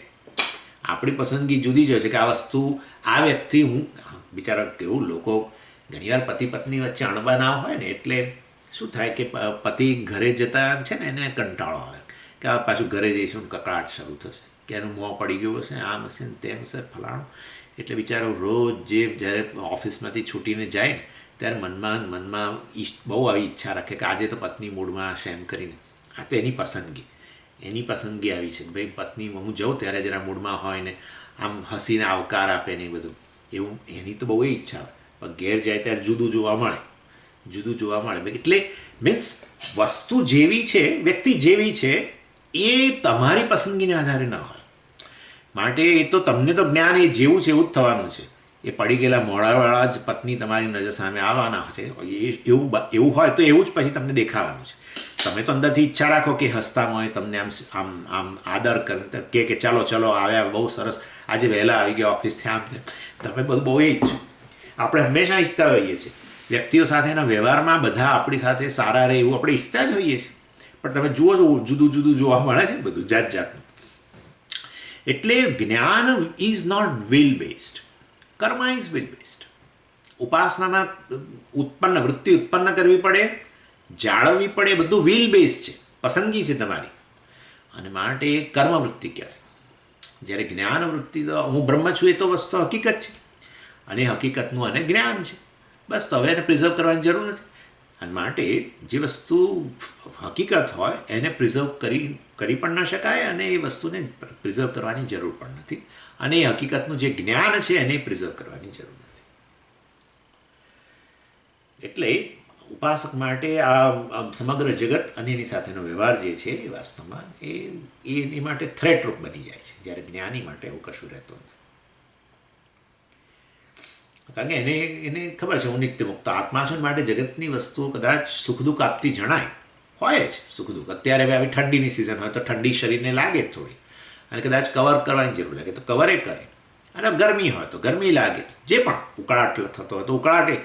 આપણી પસંદગી જુદી જ હોય છે કે આ વસ્તુ, આ વ્યક્તિ, હું બિચારા કેવું લોકો ઘણીવાર પતિ પત્ની વચ્ચે અણબનાવ હોય ને, એટલે શું થાય કે પતિ ઘરે જતા છે ને એને કંટાળો આવે કે આ પાછું ઘરે જઈશું, કકળાટ શરૂ થશે કે એનું મોં પડી ગયું હશે, આમ હશે ને તેમ હશે ફલાણું. એટલે બિચારો રોજ જ્યારે ઓફિસમાંથી છૂટીને જાય ને ત્યારે મનમાં બહુ આવી ઈચ્છા રાખે કે આજે તો પત્ની મૂડમાં હશે એમ કરીને. આ તો એની પસંદગી આવી છે. ભાઈ પત્ની, હું જાઉં ત્યારે જરા મૂડમાં હોય ને આમ હસીને આવકાર આપે ને એ બધું, એવું એની તો બહુ ઈચ્છા હોય. પણ ઘેર જાય ત્યારે જુદું જોવા મળે. એટલે મીન્સ વસ્તુ જેવી છે, વ્યક્તિ જેવી છે, એ તમારી પસંદગીને આધારે ન હોય. માટે એ તો તમને તો જ્ઞાન એ જેવું છે એવું જ થવાનું છે. એ પડી ગયેલા મોડાવાળા જ પત્ની તમારી નજર સામે આવવાના છે. એવું હોય તો એવું જ પછી તમને દેખાવાનું છે. તમે તો અંદરથી ઈચ્છા રાખો કે હસતા હોય, તમને આમ આદર કરે કે ચાલો આવ્યા, બહુ સરસ, આજે વહેલા આવી ગયા ઓફિસથી, આમ તમે બધું બહુ ઈચ્છો. આપણે હંમેશા ઈચ્છતા હોઈએ છીએ વ્યક્તિઓ સાથેના વ્યવહારમાં બધા આપણી સાથે સારા રહે એવું આપણે ઈચ્છતા જ હોઈએ છીએ. પણ તમે જુઓ છો જુદું જોવા મળે છે બધું જાતનું. એટલે જ્ઞાન ઇઝ નોટ વિલ બેઝડ, કર્મ ઇઝ વિલ બેઝડ. ઉપાસનામાં વૃત્તિ ઉત્પન્ન કરવી પડે, જાળવવી પડે, બધું વિલ બેઝ છે, પસંદગી છે તમારી, અને માટે એ કર્મવૃત્તિ કહેવાય. જ્યારે જ્ઞાન વૃત્તિ તો હું બ્રહ્મ છું એ તો વસ્તુ હકીકત છે, અને હકીકતનું અને જ્ઞાન છે, બસ. તો હવે એને પ્રિઝર્વ કરવાની જરૂર નથી. અને માટે જે વસ્તુ હકીકત હોય એને પ્રિઝર્વ કરી પણ ન શકાય, અને એ વસ્તુને પ્રિઝર્વ કરવાની જરૂર પણ નથી. અને એ હકીકતનું જે જ્ઞાન છે એને પ્રિઝર્વ કરવાની જરૂર નથી. એટલે ઉપાસક માટે આ સમગ્ર જગત અને એની સાથેનો વ્યવહાર જે છે એ વાસ્તવમાં એની માટે થ્રેટરૂપ બની જાય છે, જ્યારે જ્ઞાની માટે એવું કશું રહેતું નથી. કારણ કે એને ખબર છે હું નિત્ય મુક્ત આત્મા છું, માટે જગતની વસ્તુઓ કદાચ સુખ દુઃખ આપતી જણાય, હોય જ સુખ દુઃખ. અત્યારે હવે આવી ઠંડીની સિઝન હોય તો ઠંડી શરીરને લાગે થોડી, અને કદાચ કવર કરવાની જરૂર લાગે તો કવરે કરે, અને ગરમી હોય તો ગરમી લાગે, જે પણ ઉકળાટ થતો હોય તો ઉકળાટે.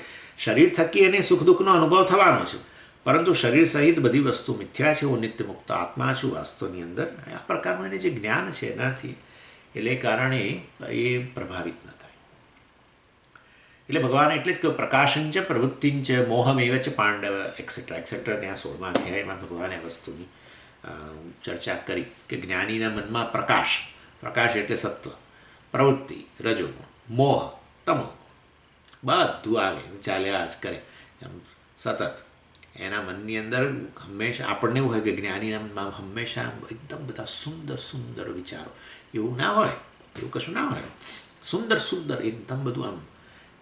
શરીર થકી એને સુખ દુઃખનો અનુભવ થવાનો છે, પરંતુ શરીર સહિત બધી વસ્તુ મિથ્યા છે, હું નિત્ય મુક્ત આત્મા છું વાસ્તવની અંદર. આ પ્રકારનું એને જે જ્ઞાન છે એનાથી એટલે કારણે એ પ્રભાવિત ન થાય. એટલે ભગવાન એટલે જ કહ્યું પ્રકાશંચ પ્રવૃત્તિંચ મોહમેવ ચ પાંડવ એક્સેટ્રા એક્સેટ્રા. ત્યાં 16મા અધ્યાયમાં ભગવાને વસ્તુની ચર્ચા કરી કે જ્ઞાનીના મનમાં પ્રકાશ એટલે સત્વ, પ્રવૃત્તિ રજોગુણ, મોહ તમો, બધું આવે ચાલ્યા જ કરે એમ સતત. એના મનની અંદર હંમેશા આપણને એવું હોય કે જ્ઞાનીના મનમાં હંમેશા એકદમ બધા સુંદર વિચારો. એવું ના હોય, એવું કશું ના હોય. સુંદર એકદમ બધું આમ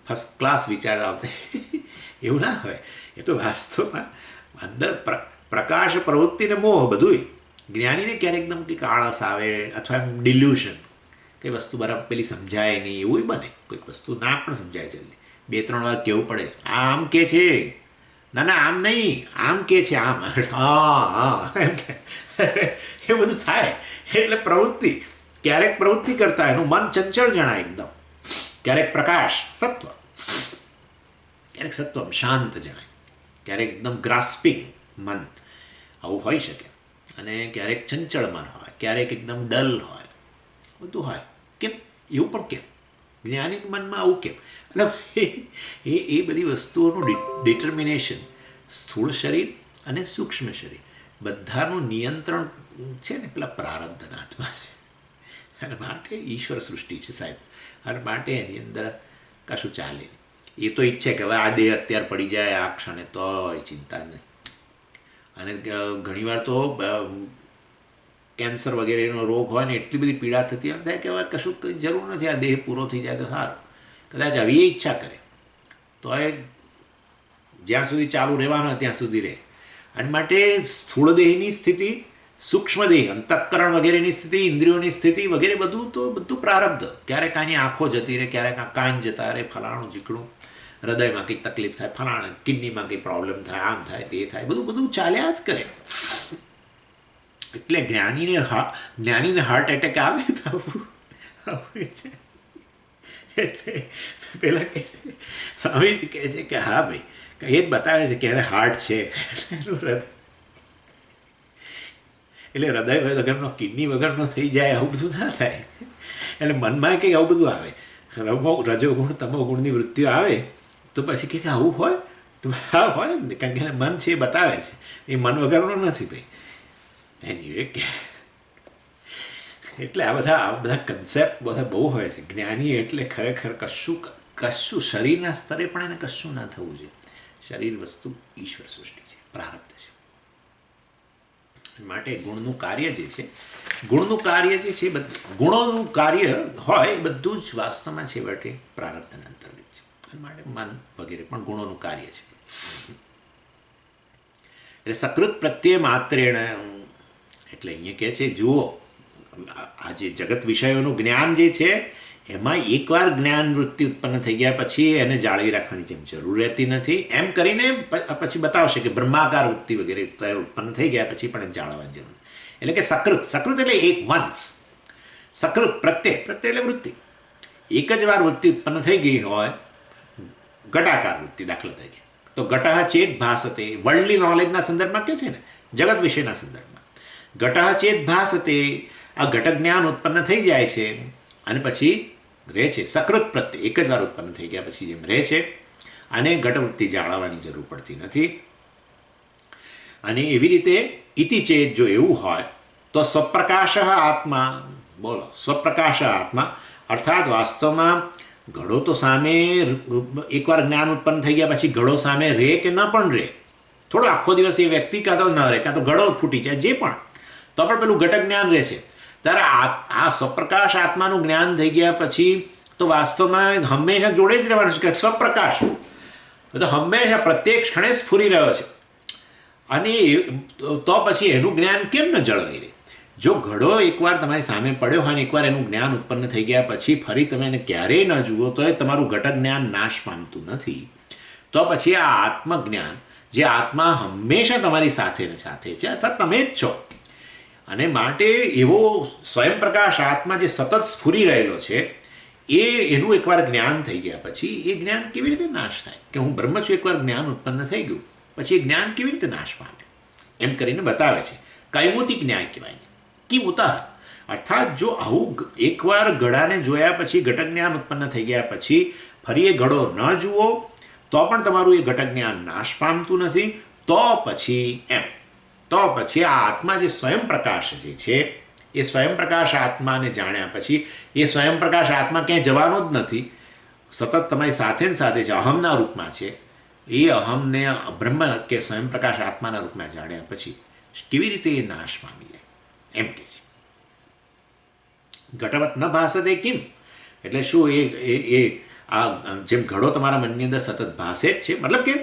ફર્સ્ટ ક્લાસ વિચાર આવતા એવું ના હોય. એ તો વાસ્તવમાં અંદર પ્રકાશ, પ્રવૃત્તિ ને મોહ બધું. જ્ઞાનીને ક્યારેક એકદમ કંઈક આળસ આવે, અથવા એમ ડિલ્યુશન, કંઈ વસ્તુ બરાબર પેલી સમજાય નહીં એવું બને. કોઈક વસ્તુ ના પણ સમજાય જલ્દી, 2-3 વાર કહેવું પડે, આમ કે છે, ના આમ નહીં, આમ કે છે, આમ હા એમ કે એ બધું થાય. એટલે પ્રવૃત્તિ, ક્યારેક પ્રવૃત્તિ કરતા એનું મન ચંચળ જણાય એકદમ, ક્યારેક પ્રકાશ સત્વ, ક્યારેક સત્વમ શાંત જણાય, ક્યારેક એકદમ ગ્રાસ્પિંગ મન, આવું હોઈ શકે. અને ક્યારેક ચંચળ મન હોય, ક્યારેક એકદમ ડલ હોય, બધું હોય. કેમ એવું પણ કેમ? જ્ઞાની મનમાં આવું કેમ? એટલે એ બધી વસ્તુઓનું ડિટર્મિનેશન સ્થૂળ શરીર અને સૂક્ષ્મ શરીર બધાનું નિયંત્રણ છે ને પેલા પ્રારબ્ધના હાથમાં છે. અને માટે ઈશ્વર સૃષ્ટિ છે સાહેબ, અને માટે એની અંદર કશું ચાલે નહીં. એ તો ઈચ્છે કે હવે આ દેહ અત્યારે પડી જાય આ ક્ષણે, તો ચિંતા નહીં. અને ઘણીવાર તો કેન્સર વગેરેનો રોગ હોય ને એટલી બધી પીડા થતી હોય કે હવે કશું કંઈ જરૂર નથી, આ દેહ પૂરો થઈ જાય તો સારું. કદાચ આવી એ ઈચ્છા કરે તો એ જ્યાં સુધી ચાલુ રહેવાનો હોય ત્યાં સુધી રહે. અને માટે સ્થૂળ દેહની સ્થિતિ, સૂક્ષ્મ દેહ, અંતઃકરણ વગેરેની સ્થિતિ, ઇન્દ્રિયોની સ્થિતિ વગેરે બધું પ્રારબ્ધ. ક્યારેક આની આંખો જતી રહે, ક્યારેક આ કાન જતા રહે, ફલાણું જીકણું, હૃદયમાં કંઈક તકલીફ થાય, ફલાણા કિડનીમાં કંઈ પ્રોબ્લેમ થાય, આમ થાય તે થાય, બધું ચાલ્યા જ કરે. એટલે જ્ઞાનીને હાર્ટ એટેક આવે છે. એટલે પેલા કહે છે, સ્વામીજી કહે છે કે હા ભાઈ, એ જ બતાવે છે કે એને હાર્ટ છે. એટલે હૃદય વગરનો, કિડની વગરનો થઈ જાય, આવું બધું ના થાય. એટલે મનમાં કંઈક આવું બધું આવે, રજોગુણ તમોગુણની વૃત્તિઓ આવે તો પછી કંઈક આવું હોય તો હા હોય ને, કારણ કે મન છે એ બતાવે છે, એ મન વગરનો નથી ભાઈ. એની કે એટલે આ બધા કન્સેપ્ટ બધા બહુ હોય છે. જ્ઞાની એટલે ખરેખર કશું શરીરના સ્તરે પણ એને કશું ના થવું જોઈએ. શરીર વસ્તુ ઈશ્વર સૃષ્ટિ છે, પ્રારબ્ધ છે. માટે ગુણનું કાર્ય જે છે, ગુણોનું કાર્ય હોય એ બધું જ વાસ્તવમાં છેવટે પ્રારબ્ધના અંતર્ગત છે. અને માટે મન વગેરે પણ ગુણોનું કાર્ય છે. એટલે સકૃત પ્રત્યે માત્રેણ, એટલે અહીંયા કહે છે જુઓ, આ જે જગત વિષયોનું જ્ઞાન જે છે એમાં એકવાર જ્ઞાન વૃત્તિ ઉત્પન્ન થઈ ગયા પછી એને જાળવી રાખવાની જેમ જરૂર રહેતી નથી. એમ કરીને પછી બતાવશે કે બ્રહ્માકાર વૃત્તિ વગેરે ઉત્પન્ન થઈ ગયા પછી પણ એને જાળવવાની જરૂર. એટલે કે સકૃત એટલે એક વંશ. સકૃત પ્રત્યે એટલે વૃત્તિ, એક જ વાર વૃત્તિ ઉત્પન્ન થઈ ગઈ હોય, ઘટાકાર વૃત્તિ દાખલા તરીકે, તો ઘટઃ ચેત ભાસતે, વર્લ્ડલી નોલેજના સંદર્ભમાં કહે છે ને, જગત વિષયના સંદર્ભમાં ઘટઃ ચેત ભાસતે, આ ઘટક જ્ઞાન ઉત્પન્ન થઈ જાય છે અને પછી રહે છે. સકૃત પ્રત્યે એક જ વાર ઉત્પન્ન થઈ ગયા પછી જેમ રહે છે, અને ઘટવૃત્તિ જાળવવાની જરૂર પડતી નથી. અને એવી રીતે ઇતિ ચેત, જો એવું હોય તો સ્વપ્રકાશ આત્મા, બોલો સ્વપ્રકાશ આત્મા, અર્થાત વાસ્તવમાં ઘડો તો સામે એકવાર જ્ઞાન ઉત્પન્ન થઈ ગયા પછી ઘડો સામે રહે કે ન પણ રહે, થોડો આખો દિવસ એ વ્યક્તિ કાં તો ન રહે, કાં તો ઘડો ફૂટી જાય, જે પણ, તો પણ પેલું ઘટક જ્ઞાન રહે છે. ત્યારે આ સ્વપ્રકાશ આત્માનું જ્ઞાન થઈ ગયા પછી તો વાસ્તવમાં હંમેશા જોડે જ રહેવાનું છે કે સ્વપ્રકાશ તો હંમેશા પ્રત્યેક ક્ષણે સ્ફુરી રહ્યો છે. અને તો પછી એનું જ્ઞાન કેમ ન જળવાઈ રહે? જો ઘડો એકવાર તમારી સામે પડ્યો હોય ને એકવાર એનું જ્ઞાન ઉત્પન્ન થઈ ગયા પછી ફરી તમે એને ક્યારેય ન જુઓ તો એ તમારું ઘટક જ્ઞાન નાશ પામતું નથી. તો પછી આ આત્મજ્ઞાન, જે આત્મા હંમેશા તમારી સાથે ને સાથે છે, અથવા તમે જ છો, અને માટે એવો સ્વયંપ્રકાશ આત્મા જે સતત સ્ફુરી રહેલો છે, એનું એકવાર જ્ઞાન થઈ ગયા પછી એ જ્ઞાન કેવી રીતે નાશ થાય? કે હું બ્રહ્મ છું, એકવાર જ્ઞાન ઉત્પન્ન થઈ ગયું પછી એ જ્ઞાન કેવી રીતે નાશ પામે? એમ કરીને બતાવે છે. કૈમુતિક ન્યાય કહેવાય ને, કિમુતઃ, અર્થાત જો આવું એકવાર ઘડાને જોયા પછી ઘટક જ્ઞાન ઉત્પન્ન થઈ ગયા પછી ફરી એ ઘડો ન જુઓ તો પણ તમારું એ ઘટક જ્ઞાન નાશ પામતું નથી. તો પછી આ આત્મા જે સ્વયંપ્રકાશ જે છે, એ સ્વયંપ્રકાશ આત્માને જાણ્યા પછી એ સ્વયંપ્રકાશ આત્મા ક્યાંય જવાનો જ નથી, સતત તમારી સાથે ને સાથે છે, અહમના રૂપમાં છે. એ અહમને બ્રહ્મ કે સ્વયંપ્રકાશ આત્માના રૂપમાં જાણ્યા પછી કેવી રીતે એ નાશ પામી જાય? એમ કે છે ઘટવત ન ભાસતે કિમ, એટલે શું એ આ જેમ ઘડો તમારા મનની અંદર સતત ભાસે જ છે, મતલબ કે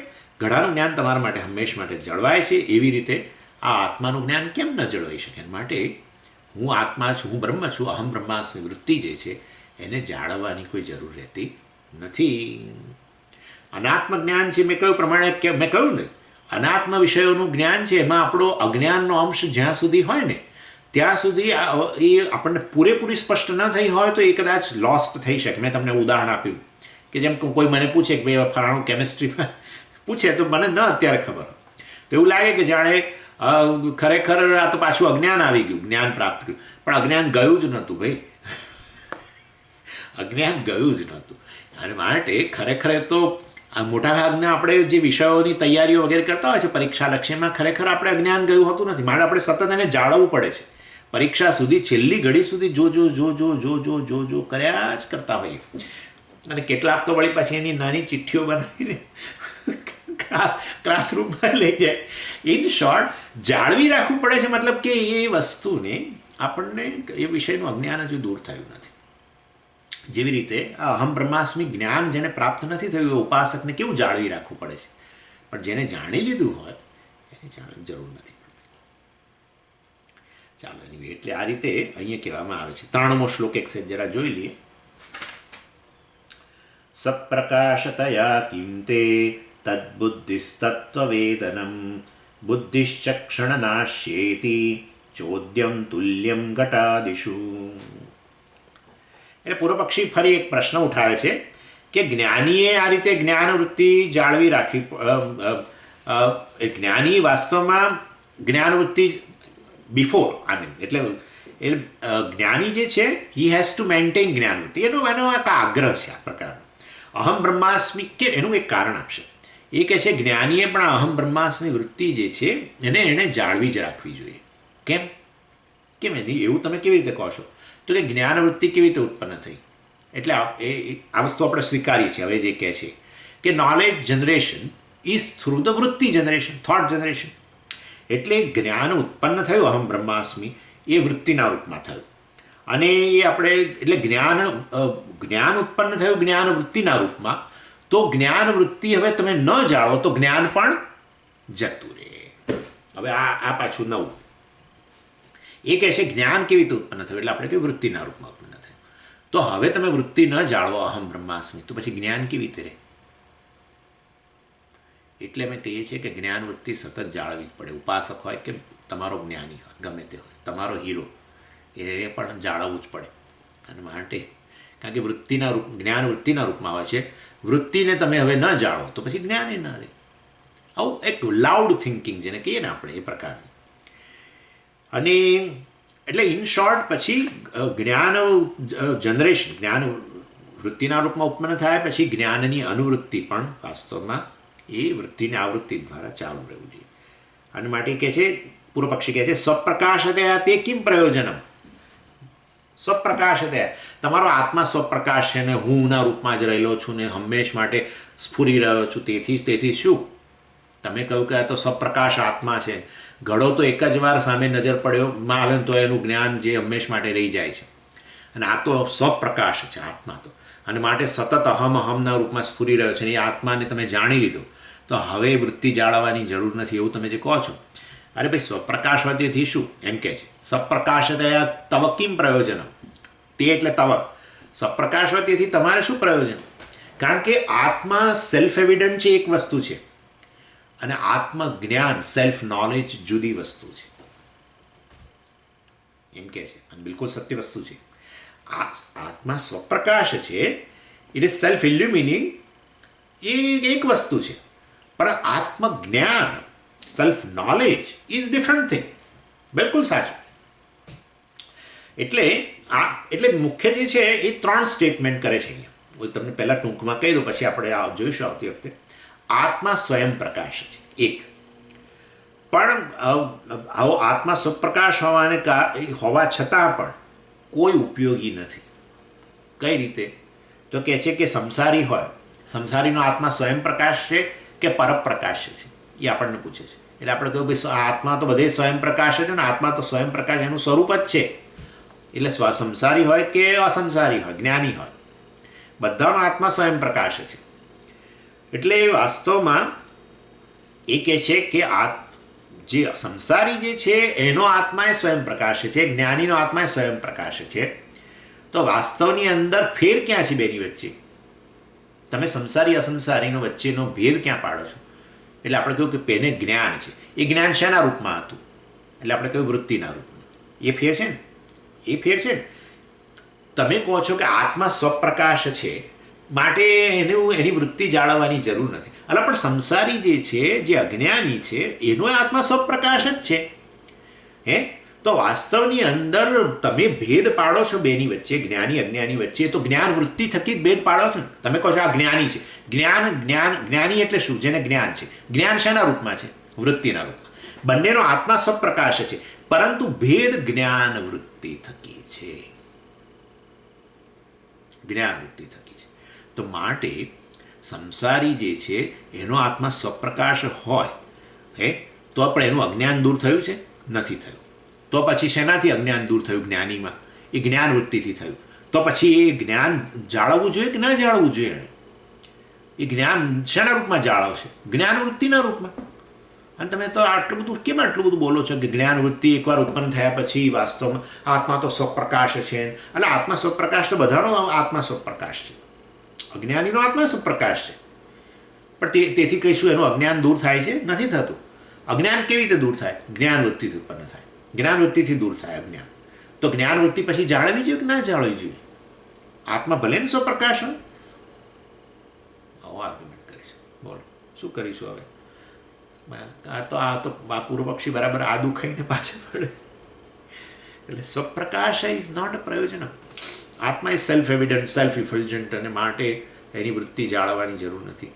ઘડાનું જ્ઞાન તમારા માટે હંમેશ માટે જળવાય છે, એવી રીતે આ આત્માનું જ્ઞાન કેમ ન જળવાઈ શકે? માટે હું આત્મા છું, હું બ્રહ્મ છું, અહમ બ્રહ્માસ્મિ વૃત્તિ જે છે એને જાળવવાની કોઈ જરૂર રહેતી નથી. અનાત્મ જ્ઞાન છે, મેં કહ્યું ને, અનાત્મ વિષયોનું જ્ઞાન છે, એમાં આપણો અજ્ઞાનનો અંશ જ્યાં સુધી હોય ને ત્યાં સુધી એ આપણને પૂરેપૂરી સ્પષ્ટ ન થઈ હોય તો એ કદાચ લોસ્ટ થઈ શકે. મેં તમને ઉદાહરણ આપ્યું કે જેમ કોઈ મને પૂછે કે ભાઈ ફલાણું કેમિસ્ટ્રીમાં પૂછે તો મને ન અત્યારે ખબર હોય તો એવું લાગે કે જાણે ખરેખર આ તો પાછું અજ્ઞાન આવી ગયું, જ્ઞાન પ્રાપ્ત કર્યું, પણ અજ્ઞાન ગયું જ નહોતું ભાઈ. અજ્ઞાન ગયું જ નહોતું. અને માટે ખરેખર તો આ મોટાભાગના આપણે જે વિષયોની તૈયારીઓ વગેરે કરતા હોય છે પરીક્ષા લક્ષ્યમાં, ખરેખર આપણે અજ્ઞાન ગયું હોતું નથી. માટે આપણે સતત એને જાળવવું પડે છે. પરીક્ષા સુધી, છેલ્લી ઘડી સુધી જો કર્યા જ કરતા હોઈએ. અને કેટલાક તો વળી પછી એની નાની ચિઠ્ઠીઓ બનાવીને ક્લાસરૂમમાં લઈ જાય. ઇન શોર્ટ, જાળવી રાખવું પડે છે. મતલબ કે એ વસ્તુને આપણને એ વિષયનું અજ્ઞાન હજુ દૂર થયું નથી. જેવી રીતે અહમ બ્રહ્માસ્મિ જ્ઞાન જેને પ્રાપ્ત નથી થયું, એ ઉપાસકને કેવું જાળવી રાખવું પડે છે. પણ જેને જાણી લીધું હોય એને જાણવાની જરૂર નથી પડતી. ચાલો એની એટલે આ રીતે અહીંયા કહેવામાં આવે છે. 3મો શ્લોક એક સેજ જરા જોઈ લઈએ. સપ્રકાશતયા કિંતે તદ્બુદ્ધિસ્તત્વવેદનમ બુદ્ધિશ્ચક્ષણનાશ્યેતિ ચોદ્યમ તુલ્યમ ઘટાદિષુ. એટલે પૂર્વપક્ષી ફરી એક પ્રશ્ન ઉઠાવે છે કે જ્ઞાનીએ આ રીતે જ્ઞાનવૃત્તિ જાળવી રાખવી. જ્ઞાની વાસ્તવમાં જ્ઞાનવૃત્તિ બિફોર એટલે જ્ઞાની જે છે હી હેઝ ટુ મેન્ટેન જ્ઞાનવૃત્તિ. એનો એક આગ્રહ છે આ પ્રકારનો. અહમ બ્રહ્માસ્મિ કે એનું એક કારણ આપશે. એ કહે છે જ્ઞાનીએ પણ અહમ બ્રહ્માસ્મિ વૃત્તિ જે છે એને જાળવી જ રાખવી જોઈએ. કેમ એની એવું તમે કેવી રીતે કહો છો? તો કે જ્ઞાનવૃત્તિ કેવી રીતે ઉત્પન્ન થઈ? એટલે આ વસ્તુ આપણે સ્વીકારીએ છીએ. હવે જે કહે છે કે knowledge generation is through the વૃત્તિ જનરેશન, થોટ જનરેશન. એટલે જ્ઞાન ઉત્પન્ન થયું અહમ બ્રહ્માસ્મિ એ વૃત્તિના રૂપમાં થયું. અને એ આપણે એટલે જ્ઞાન ઉત્પન્ન થયું જ્ઞાનવૃત્તિના રૂપમાં. તો જ્ઞાનવૃત્તિ હવે તમે ન જાળવો તો જ્ઞાન પણ જતું રહે. હવે આ પાછું નવું એ કહે છે જ્ઞાન કેવી રીતે ઉત્પન્ન થયું? એટલે આપણે કહીએ વૃત્તિના રૂપમાં ઉત્પન્ન થયું. તો હવે તમે વૃત્તિ ન જાળવો અહમ બ્રહ્માસ્મિ તો પછી જ્ઞાન કેવી રીતે રહે? એટલે અમે કહીએ છીએ કે જ્ઞાનવૃત્તિ સતત જાળવવી જ પડે. ઉપાસક હોય કે તમારો જ્ઞાની હોય, ગમે તે હોય, તમારો હીરો, એ પણ જાળવવું જ પડે. અને માટે કારણ કે જ્ઞાન વૃત્તિના રૂપમાં હોય છે. વૃત્તિને તમે હવે ન જાળવો તો પછી જ્ઞાન ન રહે. આવું એક લાઉડ થિંકિંગ જેને કહીએ ને આપણે, એ પ્રકારનું. અને એટલે ઇન શોર્ટ પછી જ્ઞાન જનરેશન, જ્ઞાન વૃત્તિના રૂપમાં ઉત્પન્ન થાય પછી જ્ઞાનની અનુવૃત્તિ પણ વાસ્તવમાં એ વૃત્તિને આવૃત્તિ દ્વારા ચાલુ રહેવું જોઈએ. અને માટે કહે છે પૂર્વપક્ષી કહે છે સ્વપ્રકાશતયા તે કિમ પ્રયોજનમ. સ્વપ્રકાશતયા તમારો આત્મા સ્વપ્રકાશ છે ને હુંના રૂપમાં જ રહેલો છું ને હંમેશ માટે સ્ફુરી રહ્યો છું. તેથી શું તમે કહ્યું કે આ તો સ્વપ્રકાશ આત્મા છે. ઘડો તો એક જ વાર સામે નજર પડ્યોમાં આવે ને તો એનું જ્ઞાન જે હંમેશ માટે રહી જાય છે. અને આ તો સ્વપ્રકાશ છે આત્મા તો. અને માટે સતત અહમના રૂપમાં સ્ફુરી રહ્યો છે. અને એ આત્માને તમે જાણી લીધો તો હવે વૃત્તિ જાળવવાની જરૂર નથી એવું તમે જે કહો છો. અરે ભાઈ સ્વપ્રકાશ હોય તેથી શું એમ કહે છે. સપ્રકાશતયા તવ કિમ પ્રયોજન. તે એટલે તવ સપ્રકાશ હોય તેથી તમારે શું પ્રયોજન? કારણ કે આત્મા સેલ્ફ એવિડન્ટ છે, એક વસ્તુ છે. અને આત્મજ્ઞાન સેલ્ફ નોલેજ જુદી વસ્તુ છે એમ કહે છે. અને બિલકુલ સત્ય વસ્તુ છે. આત્મા સ્વપ્રકાશ છે, ઇટ ઇઝ સેલ્ફ ઇલ્યુમિનિંગ, એ એક વસ્તુ છે. પણ આત્મજ્ઞાન self knowledge is different thing. બિલકુલ સાચું. એટલે મુખ્ય જે છે એ 3 સ્ટેટમેન્ટ કરે છે અહીંયા. હું તમને પહેલાં ટૂંકમાં કહી દઉં, પછી આપણે જોઈશું આવતી વખતે. આત્મા સ્વયં પ્રકાશ છે એક. પણ આવો આત્મા સ્વપ્રકાશ હોવા છતાં પણ કોઈ ઉપયોગી નથી. કઈ રીતે? તો કહે છે કે સંસારી હોય, સંસારીનો આત્મા સ્વયં પ્રકાશ છે કે પરપ્રકાશ છે, એ આપણને પૂછે છે. એટલે આપણે કહ્યું ભાઈ આત્મા તો બધે સ્વયં પ્રકાશ છે ને, આત્મા તો સ્વયં પ્રકાશ એનું સ્વરૂપ જ છે. એટલે સંસારી હોય કે અસંસારી હોય, જ્ઞાની હોય, બધાનો આત્મા સ્વયં પ્રકાશ છે. એટલે વાસ્તવમાં એ કહે છે કે જે સંસારી જે છે એનો આત્મા એ સ્વયં પ્રકાશ છે, જ્ઞાનીનો આત્મા એ સ્વયં પ્રકાશ છે. તો વાસ્તવની અંદર ફેર ક્યાં છે બેની વચ્ચે? તમે સંસારી અસંસારીનો વચ્ચેનો ભેદ ક્યાં પાડો છો? એટલે આપણે કહ્યું કે પેને જ્ઞાન છે, એ જ્ઞાન શેના રૂપમાં હતું? એટલે આપણે કહ્યું વૃત્તિના રૂપમાં. એ ફેર છે ને, એ ફેર છે ને. તમે કહો છો કે આત્મા સ્વપ્રકાશ છે, માટે એની વૃત્તિ જાળવવાની જરૂર નથી. એટલે પણ સંસારી જે છે, જે અજ્ઞાની છે, એનો આત્મા સ્વપ્રકાશ જ છે. હે તો વાસ્તવની અંદર તમે ભેદ પાડો છો બેની વચ્ચે, જ્ઞાની અજ્ઞાની વચ્ચે, તો જ્ઞાન વૃત્તિ થકી જ ભેદ પાડો છો ને. તમે કહો છો આ જ્ઞાની છે. જ્ઞાની એટલે શું? જેને જ્ઞાન છે. જ્ઞાન શેના રૂપમાં છે? વૃત્તિના રૂપમાં. બંનેનો આત્મા સ્વપ્રકાશ છે, પરંતુ ભેદ જ્ઞાન વૃત્તિ થકી છે. જ્ઞાન વૃત્તિ થકી છે. તો માટે સંસારી જે છે એનો આત્મા સ્વપ્રકાશ હોય તો પણ એનું અજ્ઞાન દૂર થયું છે? નથી થયું. તો પછી શેનાથી અજ્ઞાન દૂર થયું? જ્ઞાનીમાં. એ જ્ઞાન વૃત્તિથી થયું. તો પછી એ જ્ઞાન જાળવવું જોઈએ કે ના જાળવવું જોઈએ? એણે એ જ્ઞાન શેના રૂપમાં જાળવશે? જ્ઞાન વૃત્તિના રૂપમાં. અને તમે તો આટલું બધું બોલો છો કે જ્ઞાન વૃત્તિ એકવાર ઉત્પન્ન થયા પછી વાસ્તવમાં આત્મા તો સ્વપ્રકાશ છે. એટલે આત્મા સ્વપ્રકાશ તો બધાનો આત્મા સ્વપ્રકાશ છે. અજ્ઞાનીનો આત્મા સ્વપ્રકાશ છે. પણ તેથી કહીશું એનું અજ્ઞાન દૂર થાય છે? નથી થતું. અજ્ઞાન કેવી રીતે દૂર થાય? જ્ઞાન વૃત્તિથી ઉત્પન્ન થાય. જ્ઞાન વૃત્તિથી દૂર થાય અજ્ઞાન. તો જ્ઞાન વૃત્તિ પછી જાળવવી જોઈએ કે ના જાળવવી જોઈએ? આત્મા ભલે ને સ્વપ્રકાશ હોય. આવો આર્ગ્યુમેન્ટ કરીશ. બોલો શું કરીશું હવે? આ તો પૂર્વ પક્ષી બરાબર આદુ ખાઈને પાછળ પડે. એટલે સ્વપ્રકાશ is not a prayojana. Atma is self evident, self effulgent, અને માટે એની વૃત્તિ જાળવવાની જરૂર નથી.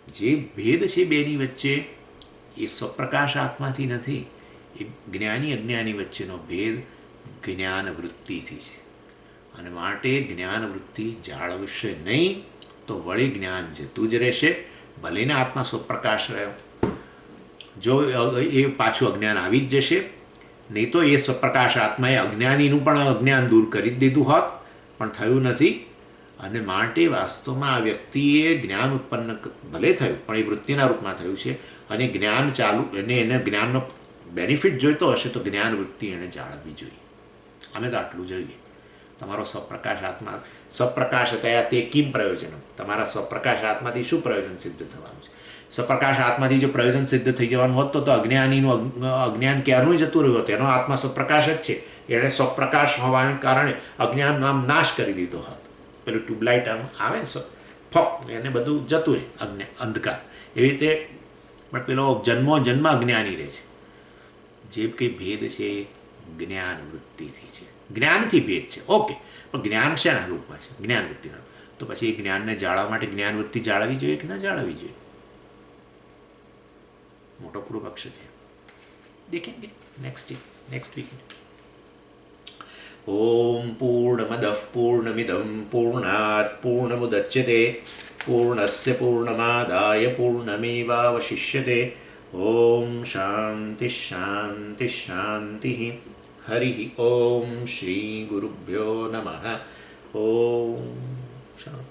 જે ભેદ છે બેની વચ્ચે એ સ્વપ્રકાશ આત્માથી નથી. એ જ્ઞાની અજ્ઞાની વચ્ચેનો ભેદ જ્ઞાન વૃત્તિથી છે. અને માટે જ્ઞાન વૃત્તિ જાળવશે નહીં તો વળી જ્ઞાન જતું જ રહેશે. ભલેને આત્મા સ્વપ્રકાશ રહ્યો, જો એ પાછું અજ્ઞાન આવી જ જશે. નહીં તો એ સ્વપ્રકાશ આત્માએ અજ્ઞાનીનું પણ અજ્ઞાન દૂર કરી જ દીધું હોત, પણ થયું નથી. અને માટે વાસ્તવમાં આ વ્યક્તિએ જ્ઞાન ઉત્પન્ન ભલે થયું, પણ એ વૃત્તિના રૂપમાં થયું છે. અને જ્ઞાન ચાલુ એને જ્ઞાનનો બેનિફિટ જોઈતો હશે તો જ્ઞાન વૃત્તિ એને જાળવવી જોઈએ. અમે તો આટલું જોઈએ. તમારો સ્વપ્રકાશ આત્મા સ્વપ્રકાશ થયા તે કેમ પ્રયોજન? તમારા સ્વપ્રકાશ આત્માથી શું પ્રયોજન સિદ્ધ થવાનું છે? સ્વપ્રકાશ આત્માથી જો પ્રયોજન સિદ્ધ થઈ જવાનું હોત તો અજ્ઞાનીનું અજ્ઞાન ક્યારનું જતું રહ્યું હતું. એનો આત્મા સ્વપ્રકાશ જ છે. એણે સ્વપ્રકાશ હોવાને કારણે અજ્ઞાનનો આમ નાશ કરી દીધો હોત. પેલું ટ્યુબલાઇટ આમ આવે ને ફક એને બધું જતું રહે અંધકાર. એવી રીતે પણ પેલો જન્મ અજ્ઞાની રહે છે. જે કંઈ ભેદ છે જ્ઞાન વૃત્તિથી છે. જ્ઞાનથી ભેદ છે, ઓકે, પણ જ્ઞાન શેના રૂપમાં છે? જ્ઞાન વૃત્તિના. તો પછી એ જ્ઞાનને જાળવવા માટે જ્ઞાન વૃત્તિ જાળવવી જોઈએ કે ના જાળવવી જોઈએ? મોટો પૂર્વ પક્ષ છે. દેખેંગે નેક્સ્ટ વીક. ઓમ પૂર્ણમદ પૂર્ણમિદમ પૂર્ણાત પૂર્ણમુદચ્યતે પૂર્ણસ્ય પૂર્ણમાદાય પૂર્ણમેવાવશિષ્યતે. ઓમ શાંતિ શાંતિ શાંતિ. હરિ ઓમ શ્રી ગુરુભ્યો નમઃ. ઓમ શાંતિ.